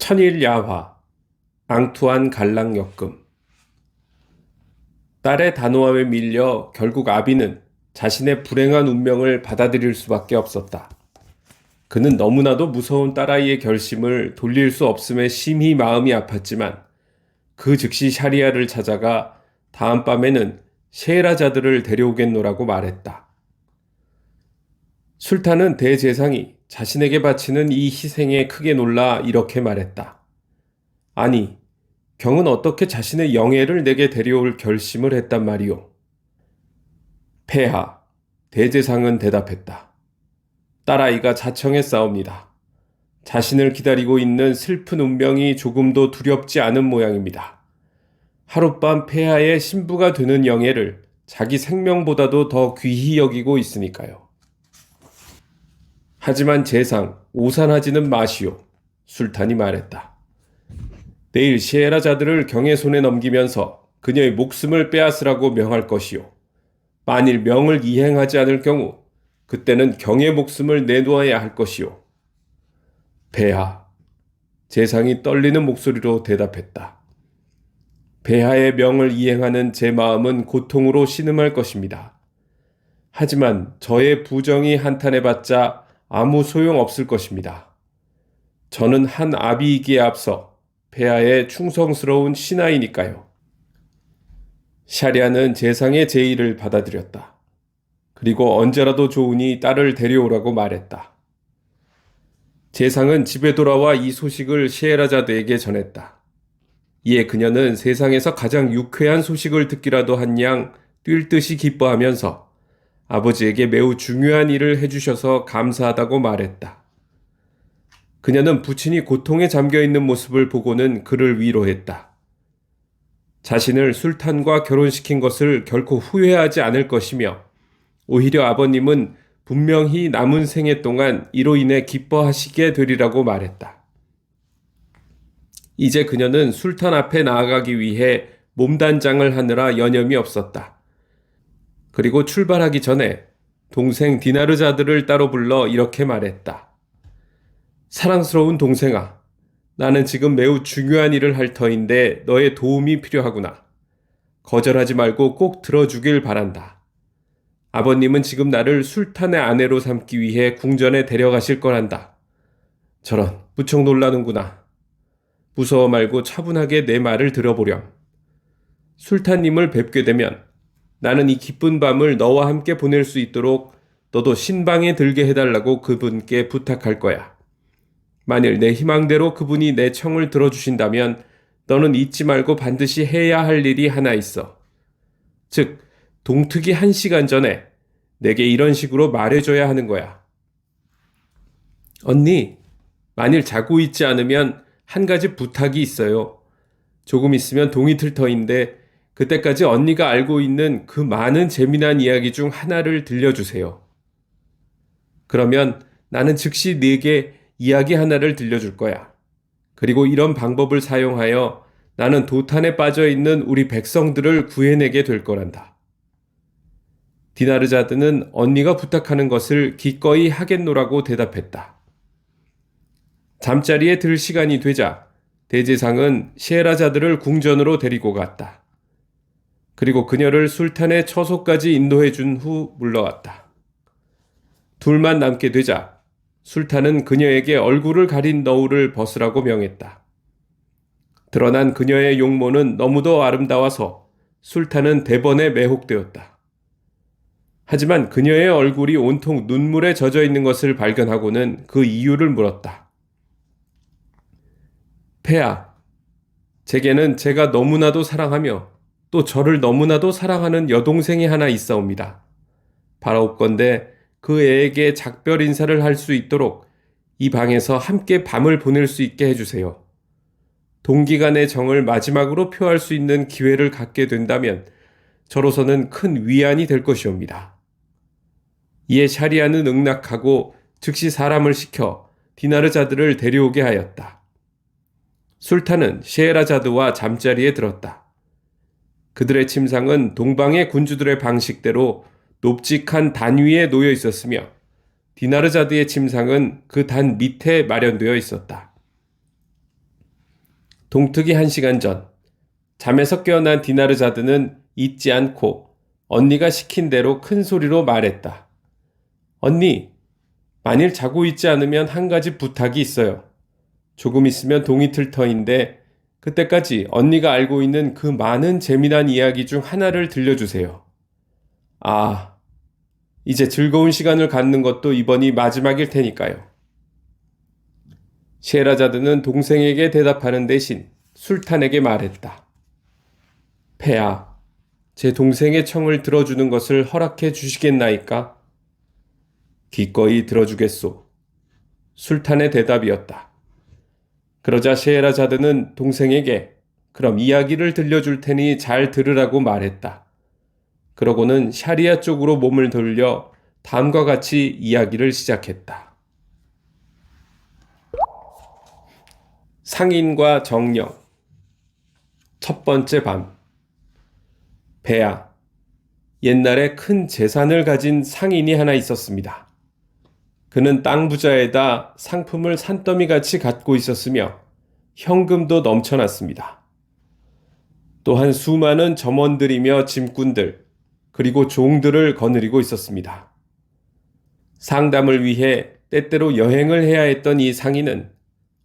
천일야화, 앙투안 갈랑역금. 딸의 단호함에 밀려 결국 아비는 자신의 불행한 운명을 받아들일 수밖에 없었다. 그는 너무나도 무서운 딸아이의 결심을 돌릴 수 없음에 심히 마음이 아팠지만 그 즉시 샤리아를 찾아가 다음 밤에는 셰헤라자드를 데려오겠노라고 말했다. 술탄은 대제상이 자신에게 바치는 이 희생에 크게 놀라 이렇게 말했다. 아니, 경은 어떻게 자신의 영예를 내게 데려올 결심을 했단 말이오? 폐하, 대제상은 대답했다. 딸아이가 자청해 싸웁니다. 자신을 기다리고 있는 슬픈 운명이 조금도 두렵지 않은 모양입니다. 하룻밤 폐하의 신부가 되는 영예를 자기 생명보다도 더 귀히 여기고 있으니까요. 하지만 제상, 오산하지는 마시오. 술탄이 말했다. 내일 셰헤라자드를 경의 손에 넘기면서 그녀의 목숨을 빼앗으라고 명할 것이오. 만일 명을 이행하지 않을 경우 그때는 경의 목숨을 내놓아야 할 것이오. 폐하, 제상이 떨리는 목소리로 대답했다. 폐하의 명을 이행하는 제 마음은 고통으로 신음할 것입니다. 하지만 저의 부정이 한탄해봤자 아무 소용 없을 것입니다. 저는 한 아비이기에 앞서 폐하의 충성스러운 신하이니까요. 샤리아는 제상의 제의를 받아들였다. 그리고 언제라도 좋으니 딸을 데려오라고 말했다. 제상은 집에 돌아와 이 소식을 셰헤라자드에게 전했다. 이에 그녀는 세상에서 가장 유쾌한 소식을 듣기라도 한 양 뛸 듯이 기뻐하면서 아버지에게 매우 중요한 일을 해주셔서 감사하다고 말했다. 그녀는 부친이 고통에 잠겨 있는 모습을 보고는 그를 위로했다. 자신을 술탄과 결혼시킨 것을 결코 후회하지 않을 것이며 오히려 아버님은 분명히 남은 생애 동안 이로 인해 기뻐하시게 되리라고 말했다. 이제 그녀는 술탄 앞에 나아가기 위해 몸단장을 하느라 여념이 없었다. 그리고 출발하기 전에 동생 디나르자드를 따로 불러 이렇게 말했다. 사랑스러운 동생아, 나는 지금 매우 중요한 일을 할 터인데 너의 도움이 필요하구나. 거절하지 말고 꼭 들어주길 바란다. 아버님은 지금 나를 술탄의 아내로 삼기 위해 궁전에 데려가실 거란다. 저런, 무척 놀라는구나. 무서워 말고 차분하게 내 말을 들어보렴. 술탄님을 뵙게 되면 나는 이 기쁜 밤을 너와 함께 보낼 수 있도록 너도 신방에 들게 해달라고 그분께 부탁할 거야. 만일 내 희망대로 그분이 내 청을 들어주신다면 너는 잊지 말고 반드시 해야 할 일이 하나 있어. 즉, 동특이 1시간 전에 내게 이런 식으로 말해줘야 하는 거야. 언니, 만일 자고 있지 않으면 한 가지 부탁이 있어요. 조금 있으면 동이 틀 터인데 그때까지 언니가 알고 있는 그 많은 재미난 이야기 중 하나를 들려주세요. 그러면 나는 즉시 네게 이야기 하나를 들려줄 거야. 그리고 이런 방법을 사용하여 나는 도탄에 빠져 있는 우리 백성들을 구해내게 될 거란다. 디나르자드는 언니가 부탁하는 것을 기꺼이 하겠노라고 대답했다. 잠자리에 들 시간이 되자 대제상은 셰헤라자드를 궁전으로 데리고 갔다. 그리고 그녀를 술탄의 처소까지 인도해 준 후 물러왔다. 둘만 남게 되자 술탄은 그녀에게 얼굴을 가린 너울을 벗으라고 명했다. 드러난 그녀의 용모는 너무도 아름다워서 술탄은 대번에 매혹되었다. 하지만 그녀의 얼굴이 온통 눈물에 젖어 있는 것을 발견하고는 그 이유를 물었다. 폐하, 제게는 제가 너무나도 사랑하며 또 저를 너무나도 사랑하는 여동생이 하나 있사옵니다. 바라옵건대 그 애에게 작별 인사를 할 수 있도록 이 방에서 함께 밤을 보낼 수 있게 해주세요. 동기간의 정을 마지막으로 표할 수 있는 기회를 갖게 된다면 저로서는 큰 위안이 될 것이옵니다. 이에 샤리아는 응낙하고 즉시 사람을 시켜 디나르자드를 데려오게 하였다. 술탄은 셰헤라자드와 잠자리에 들었다. 그들의 침상은 동방의 군주들의 방식대로 높직한 단 위에 놓여 있었으며 디나르자드의 침상은 그 단 밑에 마련되어 있었다. 동트기 1시간 전, 잠에서 깨어난 디나르자드는 잊지 않고 언니가 시킨 대로 큰 소리로 말했다. 언니, 만일 자고 있지 않으면 한 가지 부탁이 있어요. 조금 있으면 동이 틀 터인데 그때까지 언니가 알고 있는 그 많은 재미난 이야기 중 하나를 들려주세요. 아, 이제 즐거운 시간을 갖는 것도 이번이 마지막일 테니까요. 셰라자드는 동생에게 대답하는 대신 술탄에게 말했다. 폐하, 제 동생의 청을 들어주는 것을 허락해 주시겠나이까? 기꺼이 들어주겠소. 술탄의 대답이었다. 그러자 셰헤라자드는 동생에게 그럼 이야기를 들려줄 테니 잘 들으라고 말했다. 그러고는 샤리아 쪽으로 몸을 돌려 다음과 같이 이야기를 시작했다. 상인과 정령. 첫 번째 밤. 폐하, 옛날에 큰 재산을 가진 상인이 하나 있었습니다. 그는 땅 부자에다 상품을 산더미같이 갖고 있었으며 현금도 넘쳐났습니다. 또한 수많은 점원들이며 짐꾼들, 그리고 종들을 거느리고 있었습니다. 상담을 위해 때때로 여행을 해야 했던 이 상인은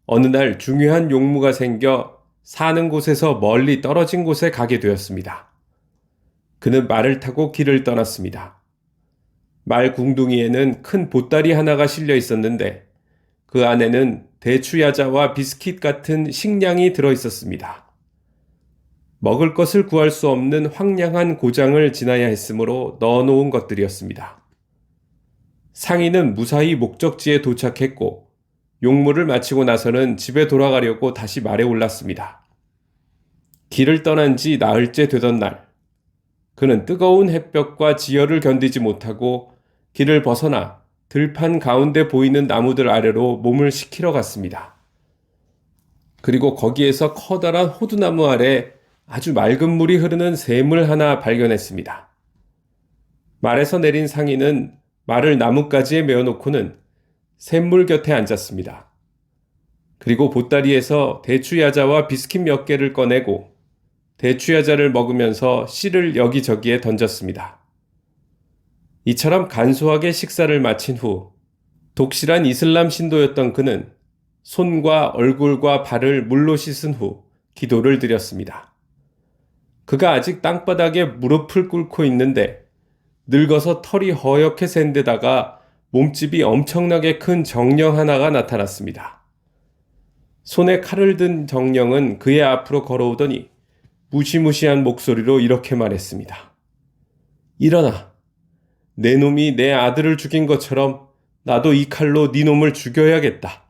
어느 날 중요한 용무가 생겨 사는 곳에서 멀리 떨어진 곳에 가게 되었습니다. 그는 말을 타고 길을 떠났습니다. 말 궁둥이에는 큰 보따리 하나가 실려 있었는데 그 안에는 대추야자와 비스킷 같은 식량이 들어 있었습니다. 먹을 것을 구할 수 없는 황량한 고장을 지나야 했으므로 넣어놓은 것들이었습니다. 상인은 무사히 목적지에 도착했고 용무를 마치고 나서는 집에 돌아가려고 다시 말에 올랐습니다. 길을 떠난 지 나흘째 되던 날, 그는 뜨거운 햇볕과 지열을 견디지 못하고 길을 벗어나 들판 가운데 보이는 나무들 아래로 몸을 식히러 갔습니다. 그리고 거기에서 커다란 호두나무 아래 아주 맑은 물이 흐르는 샘을 하나 발견했습니다. 말에서 내린 상인은 말을 나뭇가지에 메어놓고는 샘물 곁에 앉았습니다. 그리고 보따리에서 대추야자와 비스킷 몇 개를 꺼내고 대추야자를 먹으면서 씨를 여기저기에 던졌습니다. 이처럼 간소하게 식사를 마친 후 독실한 이슬람 신도였던 그는 손과 얼굴과 발을 물로 씻은 후 기도를 드렸습니다. 그가 아직 땅바닥에 무릎을 꿇고 있는데 늙어서 털이 허옇게 샌 데다가 몸집이 엄청나게 큰 정령 하나가 나타났습니다. 손에 칼을 든 정령은 그의 앞으로 걸어오더니 무시무시한 목소리로 이렇게 말했습니다. 일어나. 내 놈이 내 아들을 죽인 것처럼 나도 이 칼로 네 놈을 죽여야겠다.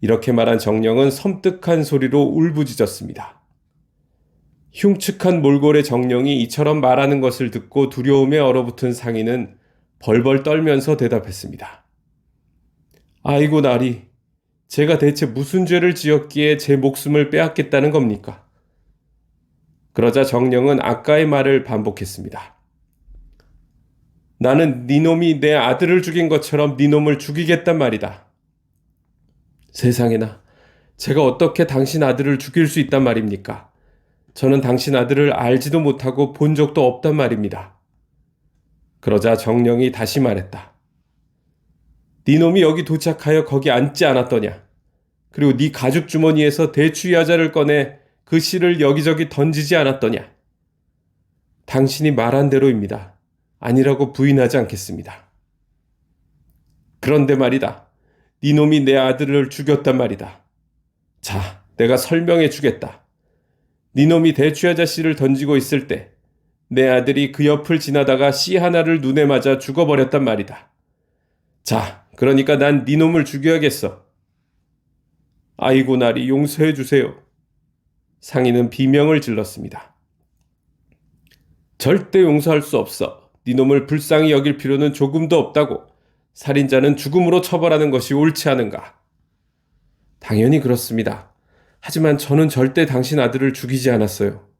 이렇게 말한 정령은 섬뜩한 소리로 울부짖었습니다. 흉측한 몰골의 정령이 이처럼 말하는 것을 듣고 두려움에 얼어붙은 상인은 벌벌 떨면서 대답했습니다. 아이고 나리, 제가 대체 무슨 죄를 지었기에 제 목숨을 빼앗겠다는 겁니까? 그러자 정령은 아까의 말을 반복했습니다. 나는 네 놈이 내 아들을 죽인 것처럼 네 놈을 죽이겠단 말이다. 세상에나, 제가 어떻게 당신 아들을 죽일 수 있단 말입니까? 저는 당신 아들을 알지도 못하고 본 적도 없단 말입니다. 그러자 정령이 다시 말했다. 네 놈이 여기 도착하여 거기 앉지 않았더냐? 그리고 네 가죽 주머니에서 대추야자를 꺼내 그 씨를 여기저기 던지지 않았더냐? 당신이 말한 대로입니다. 아니라고 부인하지 않겠습니다. 그런데 말이다. 네 놈이 내 아들을 죽였단 말이다. 자, 내가 설명해 주겠다. 네 놈이 대추야자 씨를 던지고 있을 때 내 아들이 그 옆을 지나다가 씨 하나를 눈에 맞아 죽어버렸단 말이다. 자, 그러니까 난 네 놈을 죽여야겠어. 아이고 나리, 용서해 주세요. 상인은 비명을 질렀습니다. 절대 용서할 수 없어. 네 놈을 불쌍히 여길 필요는 조금도 없다고. 살인자는 죽음으로 처벌하는 것이 옳지 않은가? 당연히 그렇습니다. 하지만 저는 절대 당신 아들을 죽이지 않았어요.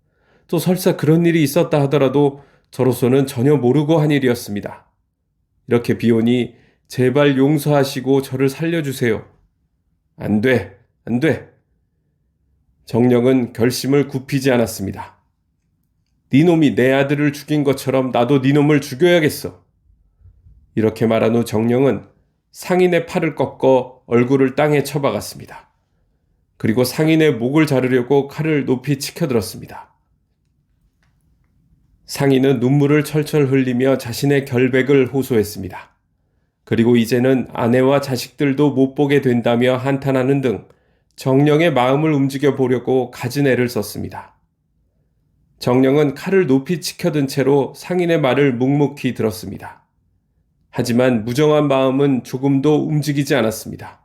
또 설사 그런 일이 있었다 하더라도 저로서는 전혀 모르고 한 일이었습니다. 이렇게 비오니 제발 용서하시고 저를 살려주세요. 안 돼, 안 돼. 정령은 결심을 굽히지 않았습니다. 네 놈이 내 아들을 죽인 것처럼 나도 네 놈을 죽여야겠어. 이렇게 말한 후 정령은 상인의 팔을 꺾어 얼굴을 땅에 쳐박았습니다. 그리고 상인의 목을 자르려고 칼을 높이 치켜들었습니다. 상인은 눈물을 철철 흘리며 자신의 결백을 호소했습니다. 그리고 이제는 아내와 자식들도 못 보게 된다며 한탄하는 등 정령의 마음을 움직여 보려고 갖은 애를 썼습니다. 정령은 칼을 높이 치켜든 채로 상인의 말을 묵묵히 들었습니다. 하지만 무정한 마음은 조금도 움직이지 않았습니다.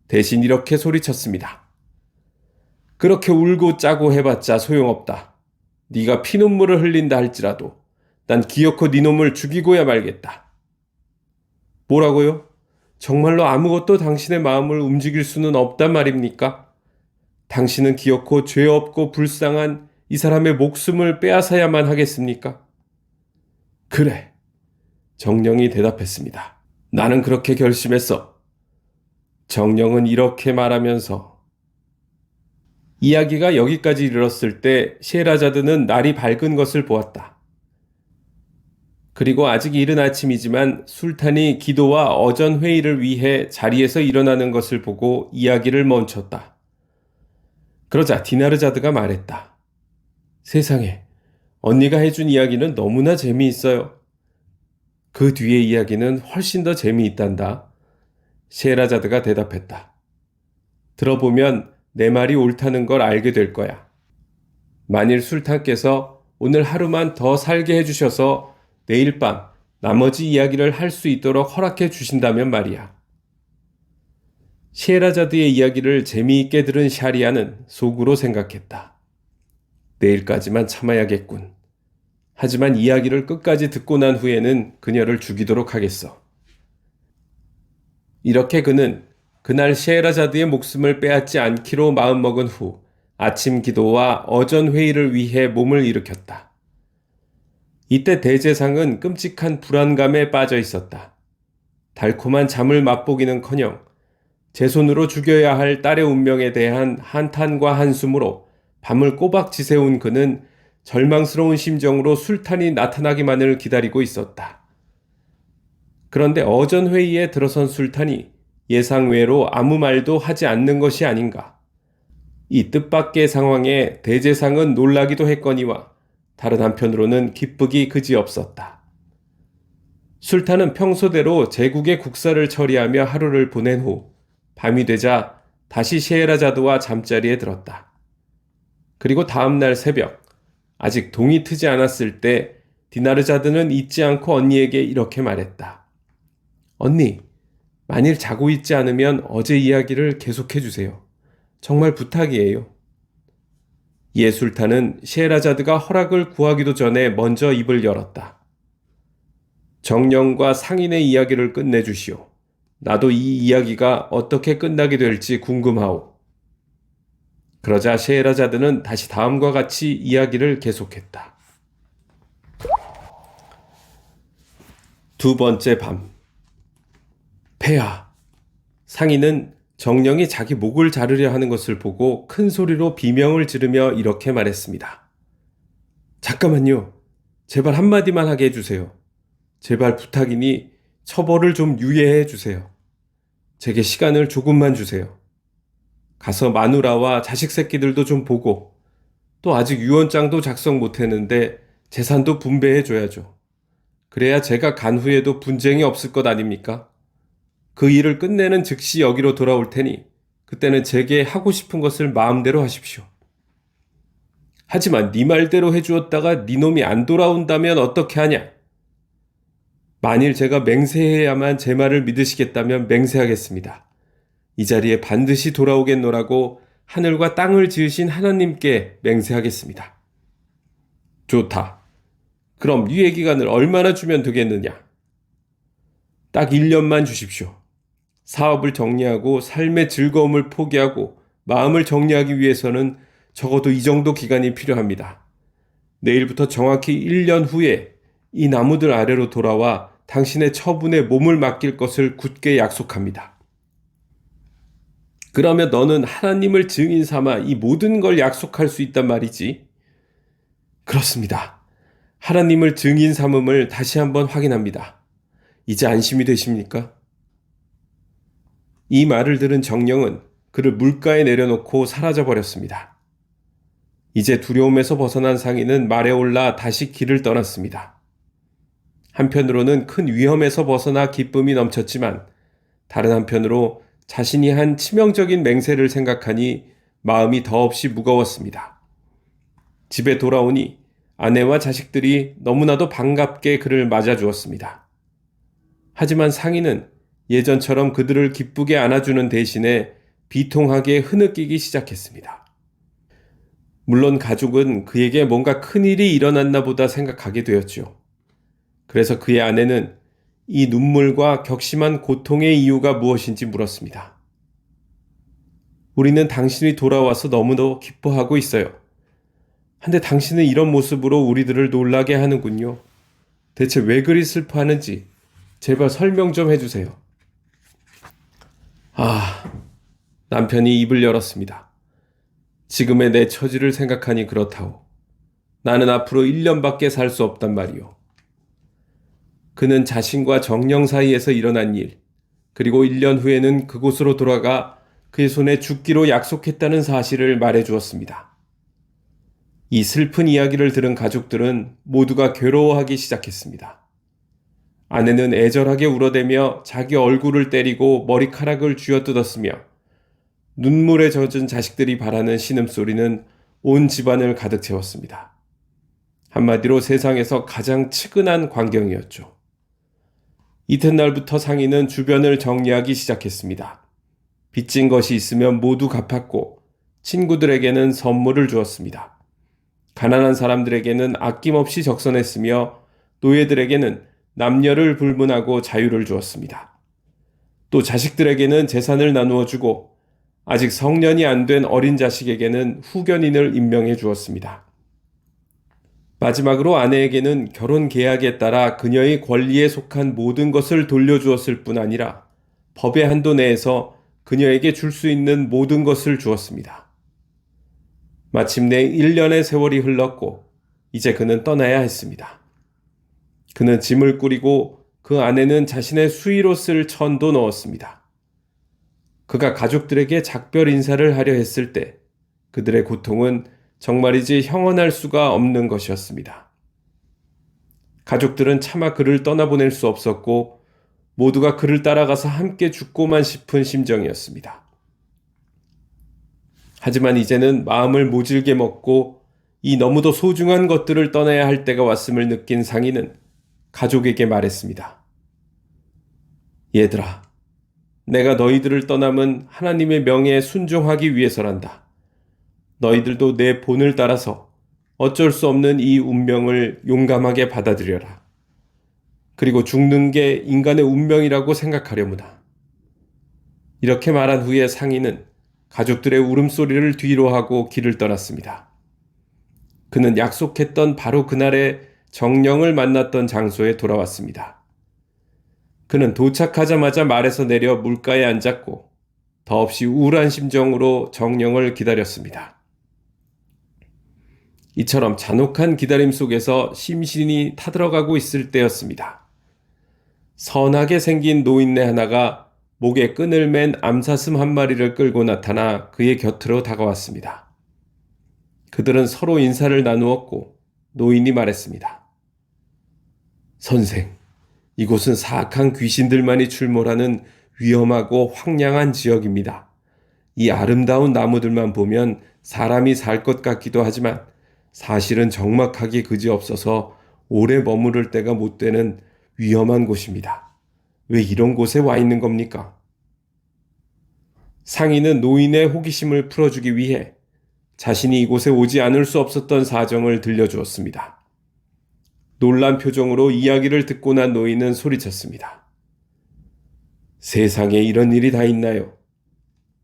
대신 이렇게 소리쳤습니다. 그렇게 울고 짜고 해봤자 소용없다. 네가 피눈물을 흘린다 할지라도 난 기어코 네 놈을 죽이고야 말겠다. 뭐라고요? 정말로 아무것도 당신의 마음을 움직일 수는 없단 말입니까? 당신은 기어코 죄 없고 불쌍한 이 사람의 목숨을 빼앗아야만 하겠습니까? 그래. 정령이 대답했습니다. 나는 그렇게 결심했어. 정령은 이렇게 말하면서 이야기가 여기까지 이르렀을 때 셰헤라자드는 날이 밝은 것을 보았다. 그리고 아직 이른 아침이지만 술탄이 기도와 어전 회의를 위해 자리에서 일어나는 것을 보고 이야기를 멈췄다. 그러자 디나르자드가 말했다. 세상에, 언니가 해준 이야기는 너무나 재미있어요. 그 뒤의 이야기는 훨씬 더 재미있단다. 셰헤라자드가 대답했다. 들어보면 내 말이 옳다는 걸 알게 될 거야. 만일 술탄께서 오늘 하루만 더 살게 해주셔서 내일 밤 나머지 이야기를 할 수 있도록 허락해 주신다면 말이야. 셰헤라자드의 이야기를 재미있게 들은 샤리아는 속으로 생각했다. 내일까지만 참아야겠군. 하지만 이야기를 끝까지 듣고 난 후에는 그녀를 죽이도록 하겠어. 이렇게 그는 그날 셰헤라자드의 목숨을 빼앗지 않기로 마음먹은 후 아침 기도와 어전 회의를 위해 몸을 일으켰다. 이때 대제상은 끔찍한 불안감에 빠져 있었다. 달콤한 잠을 맛보기는커녕 제 손으로 죽여야 할 딸의 운명에 대한 한탄과 한숨으로 밤을 꼬박 지새운 그는 절망스러운 심정으로 술탄이 나타나기만을 기다리고 있었다. 그런데 어전 회의에 들어선 술탄이 예상외로 아무 말도 하지 않는 것이 아닌가. 이 뜻밖의 상황에 대제상은 놀라기도 했거니와 다른 한편으로는 기쁘기 그지없었다. 술탄은 평소대로 제국의 국사를 처리하며 하루를 보낸 후 밤이 되자 다시 셰헤라자드와 잠자리에 들었다. 그리고 다음 날 새벽, 아직 동이 트지 않았을 때 디나르자드는 잊지 않고 언니에게 이렇게 말했다. 언니, 만일 자고 있지 않으면 어제 이야기를 계속해 주세요. 정말 부탁이에요. 이에 술탄은 셰헤라자드가 허락을 구하기도 전에 먼저 입을 열었다. 정령과 상인의 이야기를 끝내주시오. 나도 이 이야기가 어떻게 끝나게 될지 궁금하오. 그러자 셰헤라자드는 다시 다음과 같이 이야기를 계속했다. 두 번째 밤. 폐하. 상인은 정령이 자기 목을 자르려 하는 것을 보고 큰 소리로 비명을 지르며 이렇게 말했습니다. 잠깐만요. 제발 한마디만 하게 해주세요. 제발 부탁이니 처벌을 좀 유예해 주세요. 제게 시간을 조금만 주세요. 가서 마누라와 자식 새끼들도 좀 보고 또 아직 유언장도 작성 못했는데 재산도 분배해 줘야죠. 그래야 제가 간 후에도 분쟁이 없을 것 아닙니까? 그 일을 끝내는 즉시 여기로 돌아올 테니 그때는 제게 하고 싶은 것을 마음대로 하십시오. 하지만 네 말대로 해주었다가 네 놈이 안 돌아온다면 어떻게 하냐? 만일 제가 맹세해야만 제 말을 믿으시겠다면 맹세하겠습니다. 이 자리에 반드시 돌아오겠노라고 하늘과 땅을 지으신 하나님께 맹세하겠습니다. 좋다. 그럼 유예 기간을 얼마나 주면 되겠느냐? 딱 1년만 주십시오. 사업을 정리하고 삶의 즐거움을 포기하고 마음을 정리하기 위해서는 적어도 이 정도 기간이 필요합니다. 내일부터 정확히 1년 후에 이 나무들 아래로 돌아와 당신의 처분에 몸을 맡길 것을 굳게 약속합니다. 그러면 너는 하나님을 증인 삼아 이 모든 걸 약속할 수 있단 말이지? 그렇습니다. 하나님을 증인 삼음을 다시 한번 확인합니다. 이제 안심이 되십니까? 이 말을 들은 정령은 그를 물가에 내려놓고 사라져 버렸습니다. 이제 두려움에서 벗어난 상인은 말에 올라 다시 길을 떠났습니다. 한편으로는 큰 위험에서 벗어나 기쁨이 넘쳤지만 다른 한편으로 자신이 한 치명적인 맹세를 생각하니 마음이 더없이 무거웠습니다. 집에 돌아오니 아내와 자식들이 너무나도 반갑게 그를 맞아주었습니다. 하지만 상인은 예전처럼 그들을 기쁘게 안아주는 대신에 비통하게 흐느끼기 시작했습니다. 물론 가족은 그에게 뭔가 큰일이 일어났나 보다 생각하게 되었죠. 그래서 그의 아내는 이 눈물과 격심한 고통의 이유가 무엇인지 물었습니다. 우리는 당신이 돌아와서 너무도 기뻐하고 있어요. 한데 당신은 이런 모습으로 우리들을 놀라게 하는군요. 대체 왜 그리 슬퍼하는지 제발 설명 좀 해주세요. 남편이 입을 열었습니다. 지금의 내 처지를 생각하니 그렇다오. 나는 앞으로 1년밖에 살 수 없단 말이오. 그는 자신과 정령 사이에서 일어난 일, 그리고 1년 후에는 그곳으로 돌아가 그의 손에 죽기로 약속했다는 사실을 말해 주었습니다. 이 슬픈 이야기를 들은 가족들은 모두가 괴로워하기 시작했습니다. 아내는 애절하게 울어대며 자기 얼굴을 때리고 머리카락을 쥐어뜯었으며 눈물에 젖은 자식들이 바라는 신음소리는 온 집안을 가득 채웠습니다. 한마디로 세상에서 가장 측은한 광경이었죠. 이튿날부터 상인은 주변을 정리하기 시작했습니다. 빚진 것이 있으면 모두 갚았고 친구들에게는 선물을 주었습니다. 가난한 사람들에게는 아낌없이 적선했으며 노예들에게는 남녀를 불문하고 자유를 주었습니다. 또 자식들에게는 재산을 나누어 주고 아직 성년이 안 된 어린 자식에게는 후견인을 임명해 주었습니다. 마지막으로 아내에게는 결혼 계약에 따라 그녀의 권리에 속한 모든 것을 돌려주었을 뿐 아니라 법의 한도 내에서 그녀에게 줄 수 있는 모든 것을 주었습니다. 마침내 1년의 세월이 흘렀고 이제 그는 떠나야 했습니다. 그는 짐을 꾸리고 그 안에는 자신의 수의로 쓸 천도 넣었습니다. 그가 가족들에게 작별 인사를 하려 했을 때 그들의 고통은 정말이지 형언할 수가 없는 것이었습니다. 가족들은 차마 그를 떠나보낼 수 없었고 모두가 그를 따라가서 함께 죽고만 싶은 심정이었습니다. 하지만 이제는 마음을 모질게 먹고 이 너무도 소중한 것들을 떠나야 할 때가 왔음을 느낀 상인은 가족에게 말했습니다. 얘들아, 내가 너희들을 떠남은 하나님의 명예에 순종하기 위해서란다. 너희들도 내 본을 따라서 어쩔 수 없는 이 운명을 용감하게 받아들여라. 그리고 죽는 게 인간의 운명이라고 생각하려무나. 이렇게 말한 후에 상인은 가족들의 울음소리를 뒤로하고 길을 떠났습니다. 그는 약속했던 바로 그날에 정령을 만났던 장소에 돌아왔습니다. 그는 도착하자마자 말에서 내려 물가에 앉았고 더없이 우울한 심정으로 정령을 기다렸습니다. 이처럼 잔혹한 기다림 속에서 심신이 타들어가고 있을 때였습니다. 선하게 생긴 노인네 하나가 목에 끈을 맨 암사슴 한 마리를 끌고 나타나 그의 곁으로 다가왔습니다. 그들은 서로 인사를 나누었고 노인이 말했습니다. 선생, 이곳은 사악한 귀신들만이 출몰하는 위험하고 황량한 지역입니다. 이 아름다운 나무들만 보면 사람이 살 것 같기도 하지만 사실은 적막하기 그지없어서 오래 머무를 때가 못 되는 위험한 곳입니다. 왜 이런 곳에 와 있는 겁니까? 상인은 노인의 호기심을 풀어주기 위해 자신이 이곳에 오지 않을 수 없었던 사정을 들려주었습니다. 놀란 표정으로 이야기를 듣고 난 노인은 소리쳤습니다. 세상에 이런 일이 다 있나요?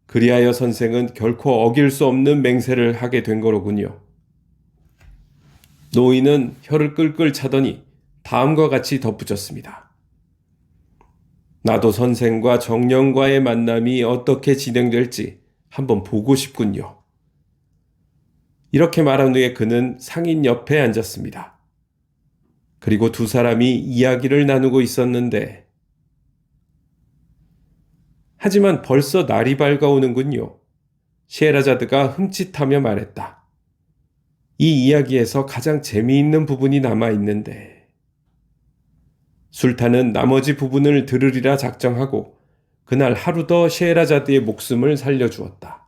그리하여 선생은 결코 어길 수 없는 맹세를 하게 된 거로군요. 노인은 혀를 끌끌 차더니 다음과 같이 덧붙였습니다. 나도 선생과 정령과의 만남이 어떻게 진행될지 한번 보고 싶군요. 이렇게 말한 후에 그는 상인 옆에 앉았습니다. 그리고 두 사람이 이야기를 나누고 있었는데, 하지만 벌써 날이 밝아오는군요. 셰헤라자드가 흠칫하며 말했다. 이 이야기에서 가장 재미있는 부분이 남아있는데. 술탄은 나머지 부분을 들으리라 작정하고 그날 하루 더 셰헤라자드의 목숨을 살려주었다.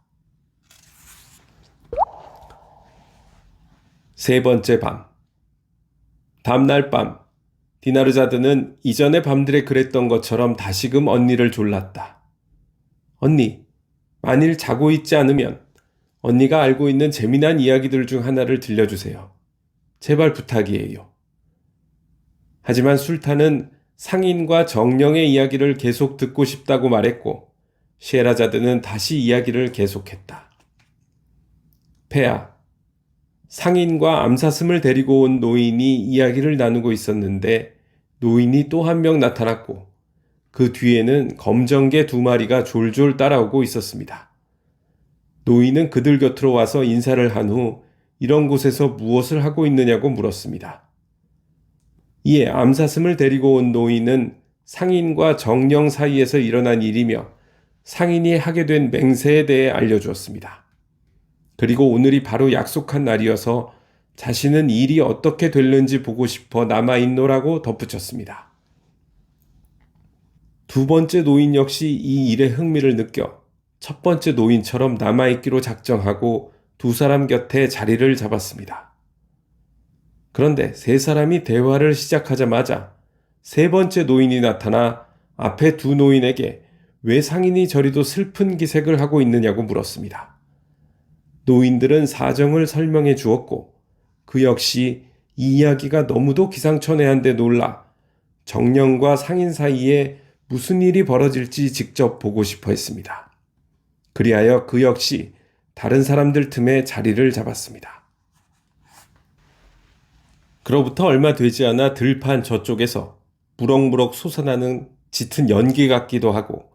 세 번째 밤. 다음날 밤, 디나르자드는 이전의 밤들에 그랬던 것처럼 다시금 언니를 졸랐다. 언니, 만일 자고 있지 않으면 언니가 알고 있는 재미난 이야기들 중 하나를 들려주세요. 제발 부탁이에요. 하지만 술탄은 상인과 정령의 이야기를 계속 듣고 싶다고 말했고 셰헤라자드는 다시 이야기를 계속했다. 폐하, 상인과 암사슴을 데리고 온 노인이 이야기를 나누고 있었는데 노인이 또 한 명 나타났고 그 뒤에는 검정개 2마리가 졸졸 따라오고 있었습니다. 노인은 그들 곁으로 와서 인사를 한 후 이런 곳에서 무엇을 하고 있느냐고 물었습니다. 이에 암사슴을 데리고 온 노인은 상인과 정령 사이에서 일어난 일이며 상인이 하게 된 맹세에 대해 알려주었습니다. 그리고 오늘이 바로 약속한 날이어서 자신은 일이 어떻게 됐는지 보고 싶어 남아있노라고 덧붙였습니다. 두 번째 노인 역시 이 일에 흥미를 느껴 첫 번째 노인처럼 남아있기로 작정하고 두 사람 곁에 자리를 잡았습니다. 그런데 세 사람이 대화를 시작하자마자 세 번째 노인이 나타나 앞에 두 노인에게 왜 상인이 저리도 슬픈 기색을 하고 있느냐고 물었습니다. 노인들은 사정을 설명해 주었고 그 역시 이 이야기가 너무도 기상천외한데 놀라 정령과 상인 사이에 무슨 일이 벌어질지 직접 보고 싶어 했습니다. 그리하여 그 역시 다른 사람들 틈에 자리를 잡았습니다. 그로부터 얼마 되지 않아 들판 저쪽에서 무럭무럭 솟아나는 짙은 연기 같기도 하고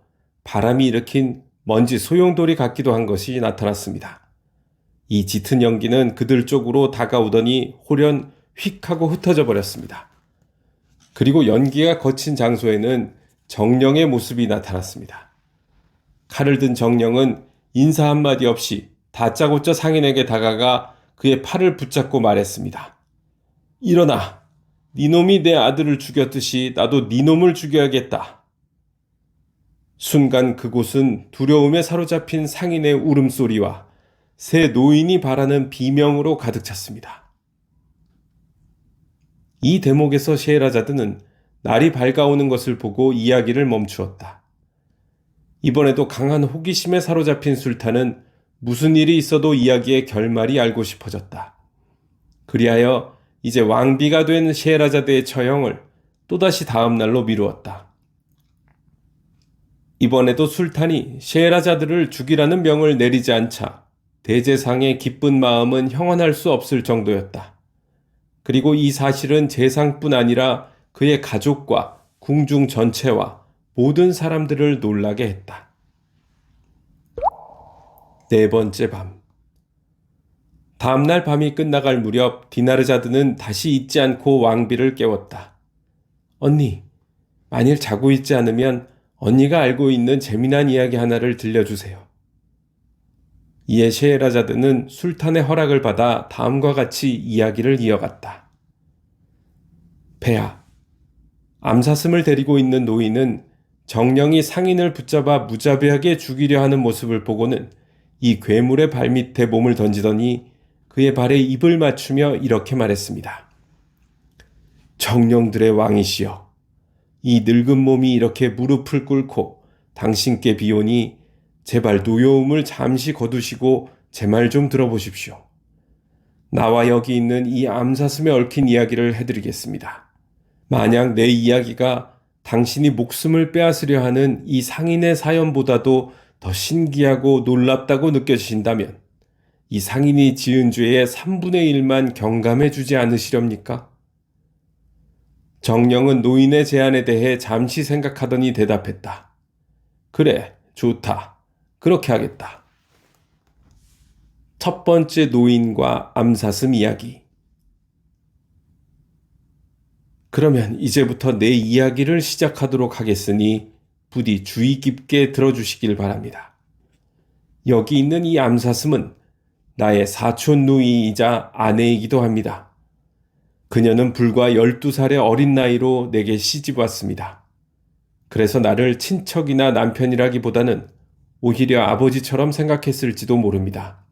바람이 일으킨 먼지 소용돌이 같기도 한 것이 나타났습니다. 이 짙은 연기는 그들 쪽으로 다가오더니 홀연 휙 하고 흩어져 버렸습니다. 그리고 연기가 거친 장소에는 정령의 모습이 나타났습니다. 칼을 든 정령은 인사 한마디 없이 다짜고짜 상인에게 다가가 그의 팔을 붙잡고 말했습니다. 일어나! 니놈이 내 아들을 죽였듯이 나도 니놈을 죽여야겠다. 순간 그곳은 두려움에 사로잡힌 상인의 울음소리와 세 노인이 바라는 비명으로 가득 찼습니다. 이 대목에서 셰헤라자드는 날이 밝아오는 것을 보고 이야기를 멈추었다. 이번에도 강한 호기심에 사로잡힌 술탄은 무슨 일이 있어도 이야기의 결말이 알고 싶어졌다. 그리하여 이제 왕비가 된 셰헤라자드의 처형을 또다시 다음 날로 미루었다. 이번에도 술탄이 셰헤라자드를 죽이라는 명을 내리지 않자 대제상의 기쁜 마음은 형언할 수 없을 정도였다. 그리고 이 사실은 제상뿐 아니라 그의 가족과 궁중 전체와 모든 사람들을 놀라게 했다. 네 번째 밤. 다음날 밤이 끝나갈 무렵 디나르자드는 다시 잊지 않고 왕비를 깨웠다. 언니, 만일 자고 있지 않으면 언니가 알고 있는 재미난 이야기 하나를 들려주세요. 이에 셰헤라자드는 술탄의 허락을 받아 다음과 같이 이야기를 이어갔다. 폐하, 암사슴을 데리고 있는 노인은 정령이 상인을 붙잡아 무자비하게 죽이려 하는 모습을 보고는 이 괴물의 발밑에 몸을 던지더니 그의 발에 입을 맞추며 이렇게 말했습니다. 정령들의 왕이시여, 이 늙은 몸이 이렇게 무릎을 꿇고 당신께 비오니 제발 노여움을 잠시 거두시고 제 말 좀 들어보십시오. 나와 여기 있는 이 암사슴에 얽힌 이야기를 해드리겠습니다. 만약 내 이야기가 당신이 목숨을 빼앗으려 하는 이 상인의 사연보다도 더 신기하고 놀랍다고 느껴지신다면 이 상인이 지은 죄의 3분의 1만 경감해 주지 않으시렵니까? 정령은 노인의 제안에 대해 잠시 생각하더니 대답했다. 그래, 좋다. 그렇게 하겠다. 첫 번째 노인과 암사슴 이야기. 그러면 이제부터 내 이야기를 시작하도록 하겠으니 부디 주의 깊게 들어주시길 바랍니다. 여기 있는 이 암사슴은 나의 사촌 누이이자 아내이기도 합니다. 그녀는 불과 12살의 어린 나이로 내게 시집 왔습니다. 그래서 나를 친척이나 남편이라기보다는 오히려 아버지처럼 생각했을지도 모릅니다.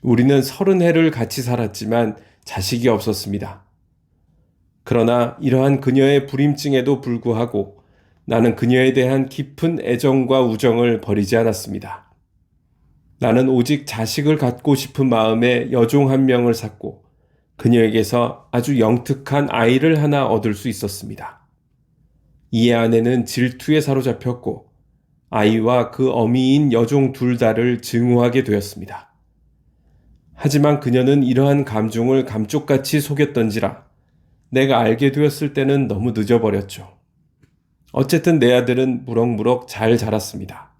우리는 30해를 같이 살았지만 자식이 없었습니다. 그러나 이러한 그녀의 불임증에도 불구하고 나는 그녀에 대한 깊은 애정과 우정을 버리지 않았습니다. 나는 오직 자식을 갖고 싶은 마음에 여종 한 명을 샀고 그녀에게서 아주 영특한 아이를 하나 얻을 수 있었습니다. 이에 아내는 질투에 사로잡혔고 아이와 그 어미인 여종 둘 다를 증오하게 되었습니다. 하지만 그녀는 이러한 감정을 감쪽같이 속였던지라 내가 알게 되었을 때는 너무 늦어버렸죠. 어쨌든 내 아들은 무럭무럭 잘 자랐습니다.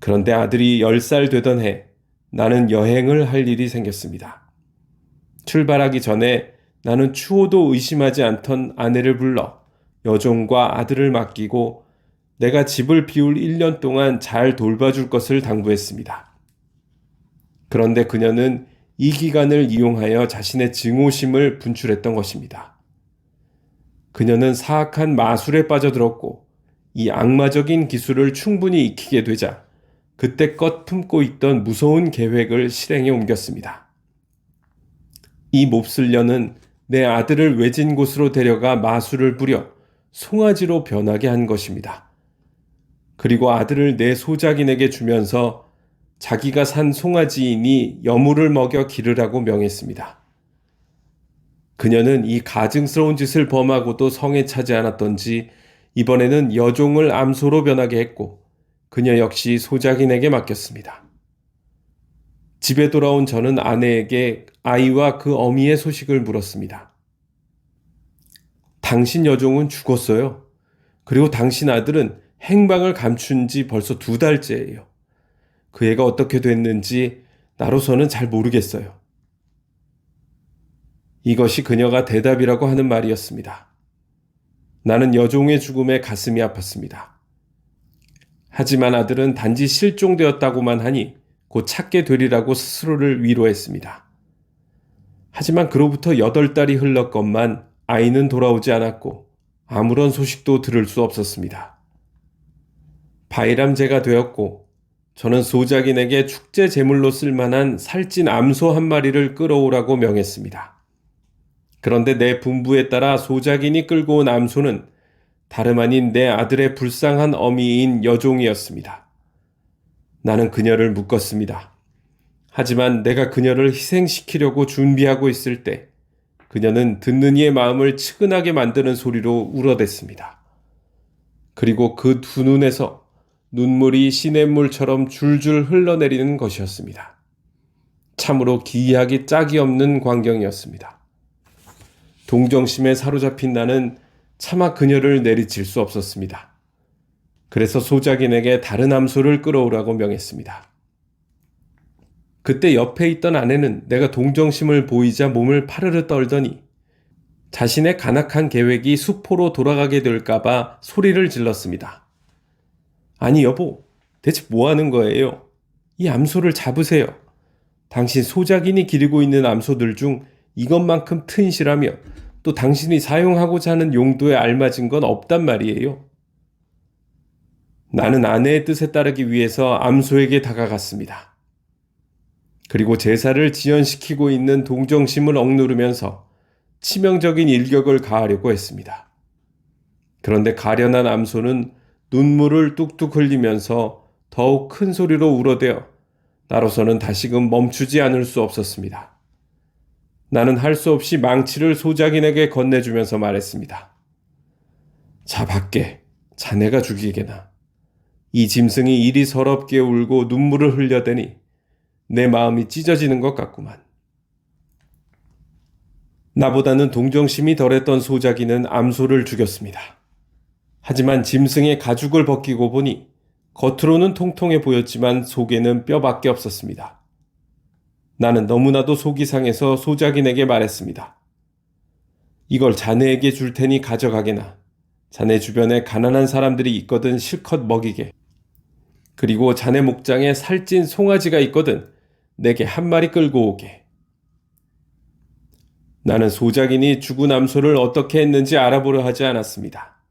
그런데 아들이 10살 되던 해 나는 여행을 할 일이 생겼습니다. 출발하기 전에 나는 추호도 의심하지 않던 아내를 불러 여종과 아들을 맡기고 내가 집을 비울 1년 동안 잘 돌봐줄 것을 당부했습니다. 그런데 그녀는 이 기간을 이용하여 자신의 증오심을 분출했던 것입니다. 그녀는 사악한 마술에 빠져들었고 이 악마적인 기술을 충분히 익히게 되자 그때껏 품고 있던 무서운 계획을 실행에 옮겼습니다. 이 몹쓸년은 내 아들을 외진 곳으로 데려가 마술을 부려 송아지로 변하게 한 것입니다. 그리고 아들을 내 소작인에게 주면서 자기가 산 송아지이니 여물을 먹여 기르라고 명했습니다. 그녀는 이 가증스러운 짓을 범하고도 성에 차지 않았던지 이번에는 여종을 암소로 변하게 했고 그녀 역시 소작인에게 맡겼습니다. 집에 돌아온 저는 아내에게 아이와 그 어미의 소식을 물었습니다. 당신 여종은 죽었어요. 그리고 당신 아들은 행방을 감춘 지 벌써 2달째예요. 그 애가 어떻게 됐는지 나로서는 잘 모르겠어요. 이것이 그녀가 대답이라고 하는 말이었습니다. 나는 여종의 죽음에 가슴이 아팠습니다. 하지만 아들은 단지 실종되었다고만 하니 곧 찾게 되리라고 스스로를 위로했습니다. 하지만 그로부터 8달이 흘렀건만 아이는 돌아오지 않았고 아무런 소식도 들을 수 없었습니다. 바이람제가 되었고 저는 소작인에게 축제 제물로 쓸만한 살찐 암소 한 마리를 끌어오라고 명했습니다. 그런데 내 분부에 따라 소작인이 끌고 온 암소는 다름 아닌 내 아들의 불쌍한 어미인 여종이었습니다. 나는 그녀를 묶었습니다. 하지만 내가 그녀를 희생시키려고 준비하고 있을 때 그녀는 듣는 이의 마음을 측은하게 만드는 소리로 울어댔습니다. 그리고 그 두 눈에서 눈물이 시냇물처럼 줄줄 흘러내리는 것이었습니다. 참으로 기이하기 짝이 없는 광경이었습니다. 동정심에 사로잡힌 나는 차마 그녀를 내리칠 수 없었습니다. 그래서 소작인에게 다른 암소를 끌어오라고 명했습니다. 그때 옆에 있던 아내는 내가 동정심을 보이자 몸을 파르르 떨더니 자신의 간악한 계획이 수포로 돌아가게 될까봐 소리를 질렀습니다. 아니 여보, 대체 뭐 하는 거예요? 이 암소를 잡으세요. 당신 소작인이 기르고 있는 암소들 중 이것만큼 튼실하며 또 당신이 사용하고자 하는 용도에 알맞은 건 없단 말이에요. 나는 아내의 뜻에 따르기 위해서 암소에게 다가갔습니다. 그리고 제사를 지연시키고 있는 동정심을 억누르면서 치명적인 일격을 가하려고 했습니다. 그런데 가련한 암소는 눈물을 뚝뚝 흘리면서 더욱 큰 소리로 울어대어 나로서는 다시금 멈추지 않을 수 없었습니다. 나는 할 수 없이 망치를 소작인에게 건네주면서 말했습니다. 자, 밖에 자네가 죽이게나. 이 짐승이 이리 서럽게 울고 눈물을 흘려대니 내 마음이 찢어지는 것 같구만. 나보다는 동정심이 덜했던 소작이는 암소를 죽였습니다. 하지만 짐승의 가죽을 벗기고 보니 겉으로는 통통해 보였지만 속에는 뼈밖에 없었습니다. 나는 너무나도 속이 상해서 소작인에게 말했습니다. 이걸 자네에게 줄 테니 가져가게나. 자네 주변에 가난한 사람들이 있거든 실컷 먹이게. 그리고 자네 목장에 살찐 송아지가 있거든 내게 한 마리 끌고 오게. 나는 소작인이 죽은 암소를 어떻게 했는지 알아보려 하지 않았습니다.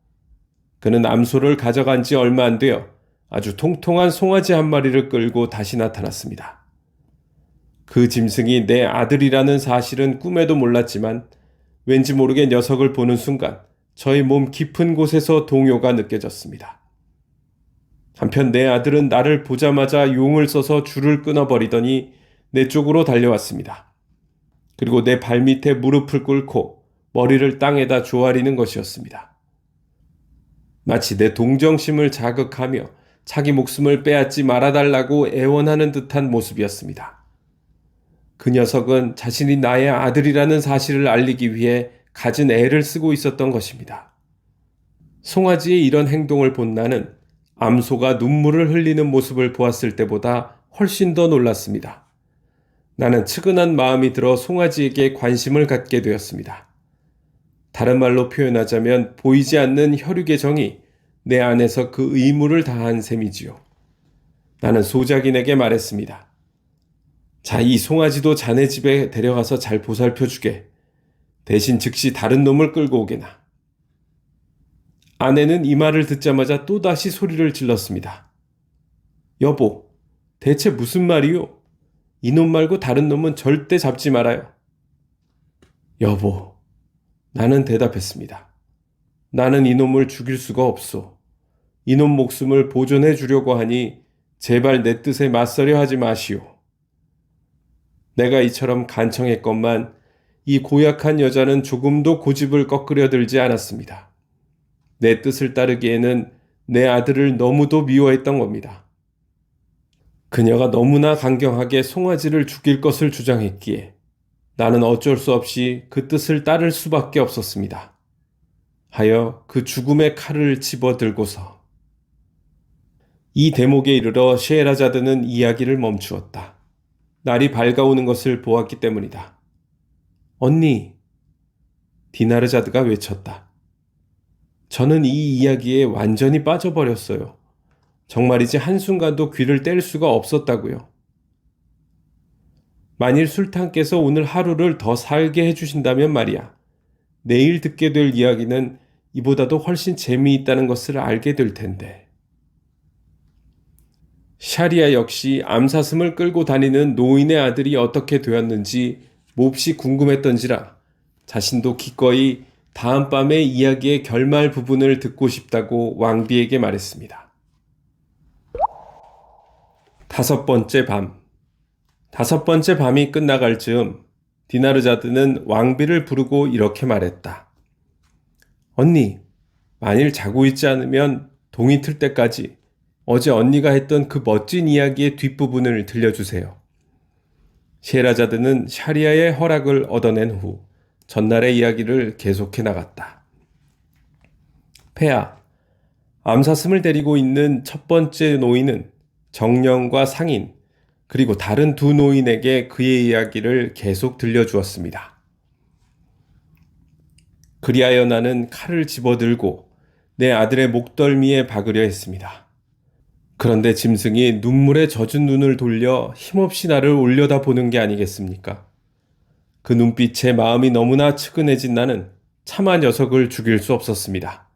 그는 암소를 가져간 지 얼마 안 되어 아주 통통한 송아지 한 마리를 끌고 다시 나타났습니다. 그 짐승이 내 아들이라는 사실은 꿈에도 몰랐지만 왠지 모르게 녀석을 보는 순간 저의 몸 깊은 곳에서 동요가 느껴졌습니다. 한편 내 아들은 나를 보자마자 용을 써서 줄을 끊어버리더니 내 쪽으로 달려왔습니다. 그리고 내 발밑에 무릎을 꿇고 머리를 땅에다 조아리는 것이었습니다. 마치 내 동정심을 자극하며 자기 목숨을 빼앗지 말아달라고 애원하는 듯한 모습이었습니다. 그 녀석은 자신이 나의 아들이라는 사실을 알리기 위해 갖은 애를 쓰고 있었던 것입니다. 송아지의 이런 행동을 본 나는 암소가 눈물을 흘리는 모습을 보았을 때보다 훨씬 더 놀랐습니다. 나는 측은한 마음이 들어 송아지에게 관심을 갖게 되었습니다. 다른 말로 표현하자면 보이지 않는 혈육의 정이 내 안에서 그 의무를 다한 셈이지요. 나는 소작인에게 말했습니다. 자, 이 송아지도 자네 집에 데려가서 잘 보살펴주게. 대신 즉시 다른 놈을 끌고 오게나. 아내는 이 말을 듣자마자 또다시 소리를 질렀습니다. 여보, 대체 무슨 말이요? 이놈 말고 다른 놈은 절대 잡지 말아요. 여보, 나는 대답했습니다. 나는 이놈을 죽일 수가 없소. 이놈 목숨을 보존해 주려고 하니 제발 내 뜻에 맞서려 하지 마시오. 내가 이처럼 간청했건만 이 고약한 여자는 조금도 고집을 꺾으려 들지 않았습니다. 내 뜻을 따르기에는 내 아들을 너무도 미워했던 겁니다. 그녀가 너무나 강경하게 송아지를 죽일 것을 주장했기에 나는 어쩔 수 없이 그 뜻을 따를 수밖에 없었습니다. 하여 그 죽음의 칼을 집어들고서 이 대목에 이르러 셰에라자드는 이야기를 멈추었다. 날이 밝아오는 것을 보았기 때문이다. 언니! 디나르자드가 외쳤다. 저는 이 이야기에 완전히 빠져버렸어요. 정말이지 한순간도 귀를 뗄 수가 없었다고요. 만일 술탄께서 오늘 하루를 더 살게 해주신다면 말이야. 내일 듣게 될 이야기는 이보다도 훨씬 재미있다는 것을 알게 될 텐데. 샤리아 역시 암사슴을 끌고 다니는 노인의 아들이 어떻게 되었는지 몹시 궁금했던지라 자신도 기꺼이 다음 밤의 이야기의 결말 부분을 듣고 싶다고 왕비에게 말했습니다. 5번째 밤. 5번째 밤이 끝나갈 즈음 디나르자드는 왕비를 부르고 이렇게 말했다. 언니, 만일 자고 있지 않으면 동이 틀 때까지 어제 언니가 했던 그 멋진 이야기의 뒷부분을 들려주세요. 셰에라자드는 샤리아의 허락을 얻어낸 후 전날의 이야기를 계속해 나갔다. 폐하, 암사슴을 데리고 있는 첫 번째 노인은 정령과 상인, 그리고 다른 두 노인에게 그의 이야기를 계속 들려주었습니다. 그리하여 나는 칼을 집어들고 내 아들의 목덜미에 박으려 했습니다. 그런데 짐승이 눈물에 젖은 눈을 돌려 힘없이 나를 올려다보는 게 아니겠습니까? 그 눈빛에 마음이 너무나 측은해진 나는 차마 녀석을 죽일 수 없었습니다.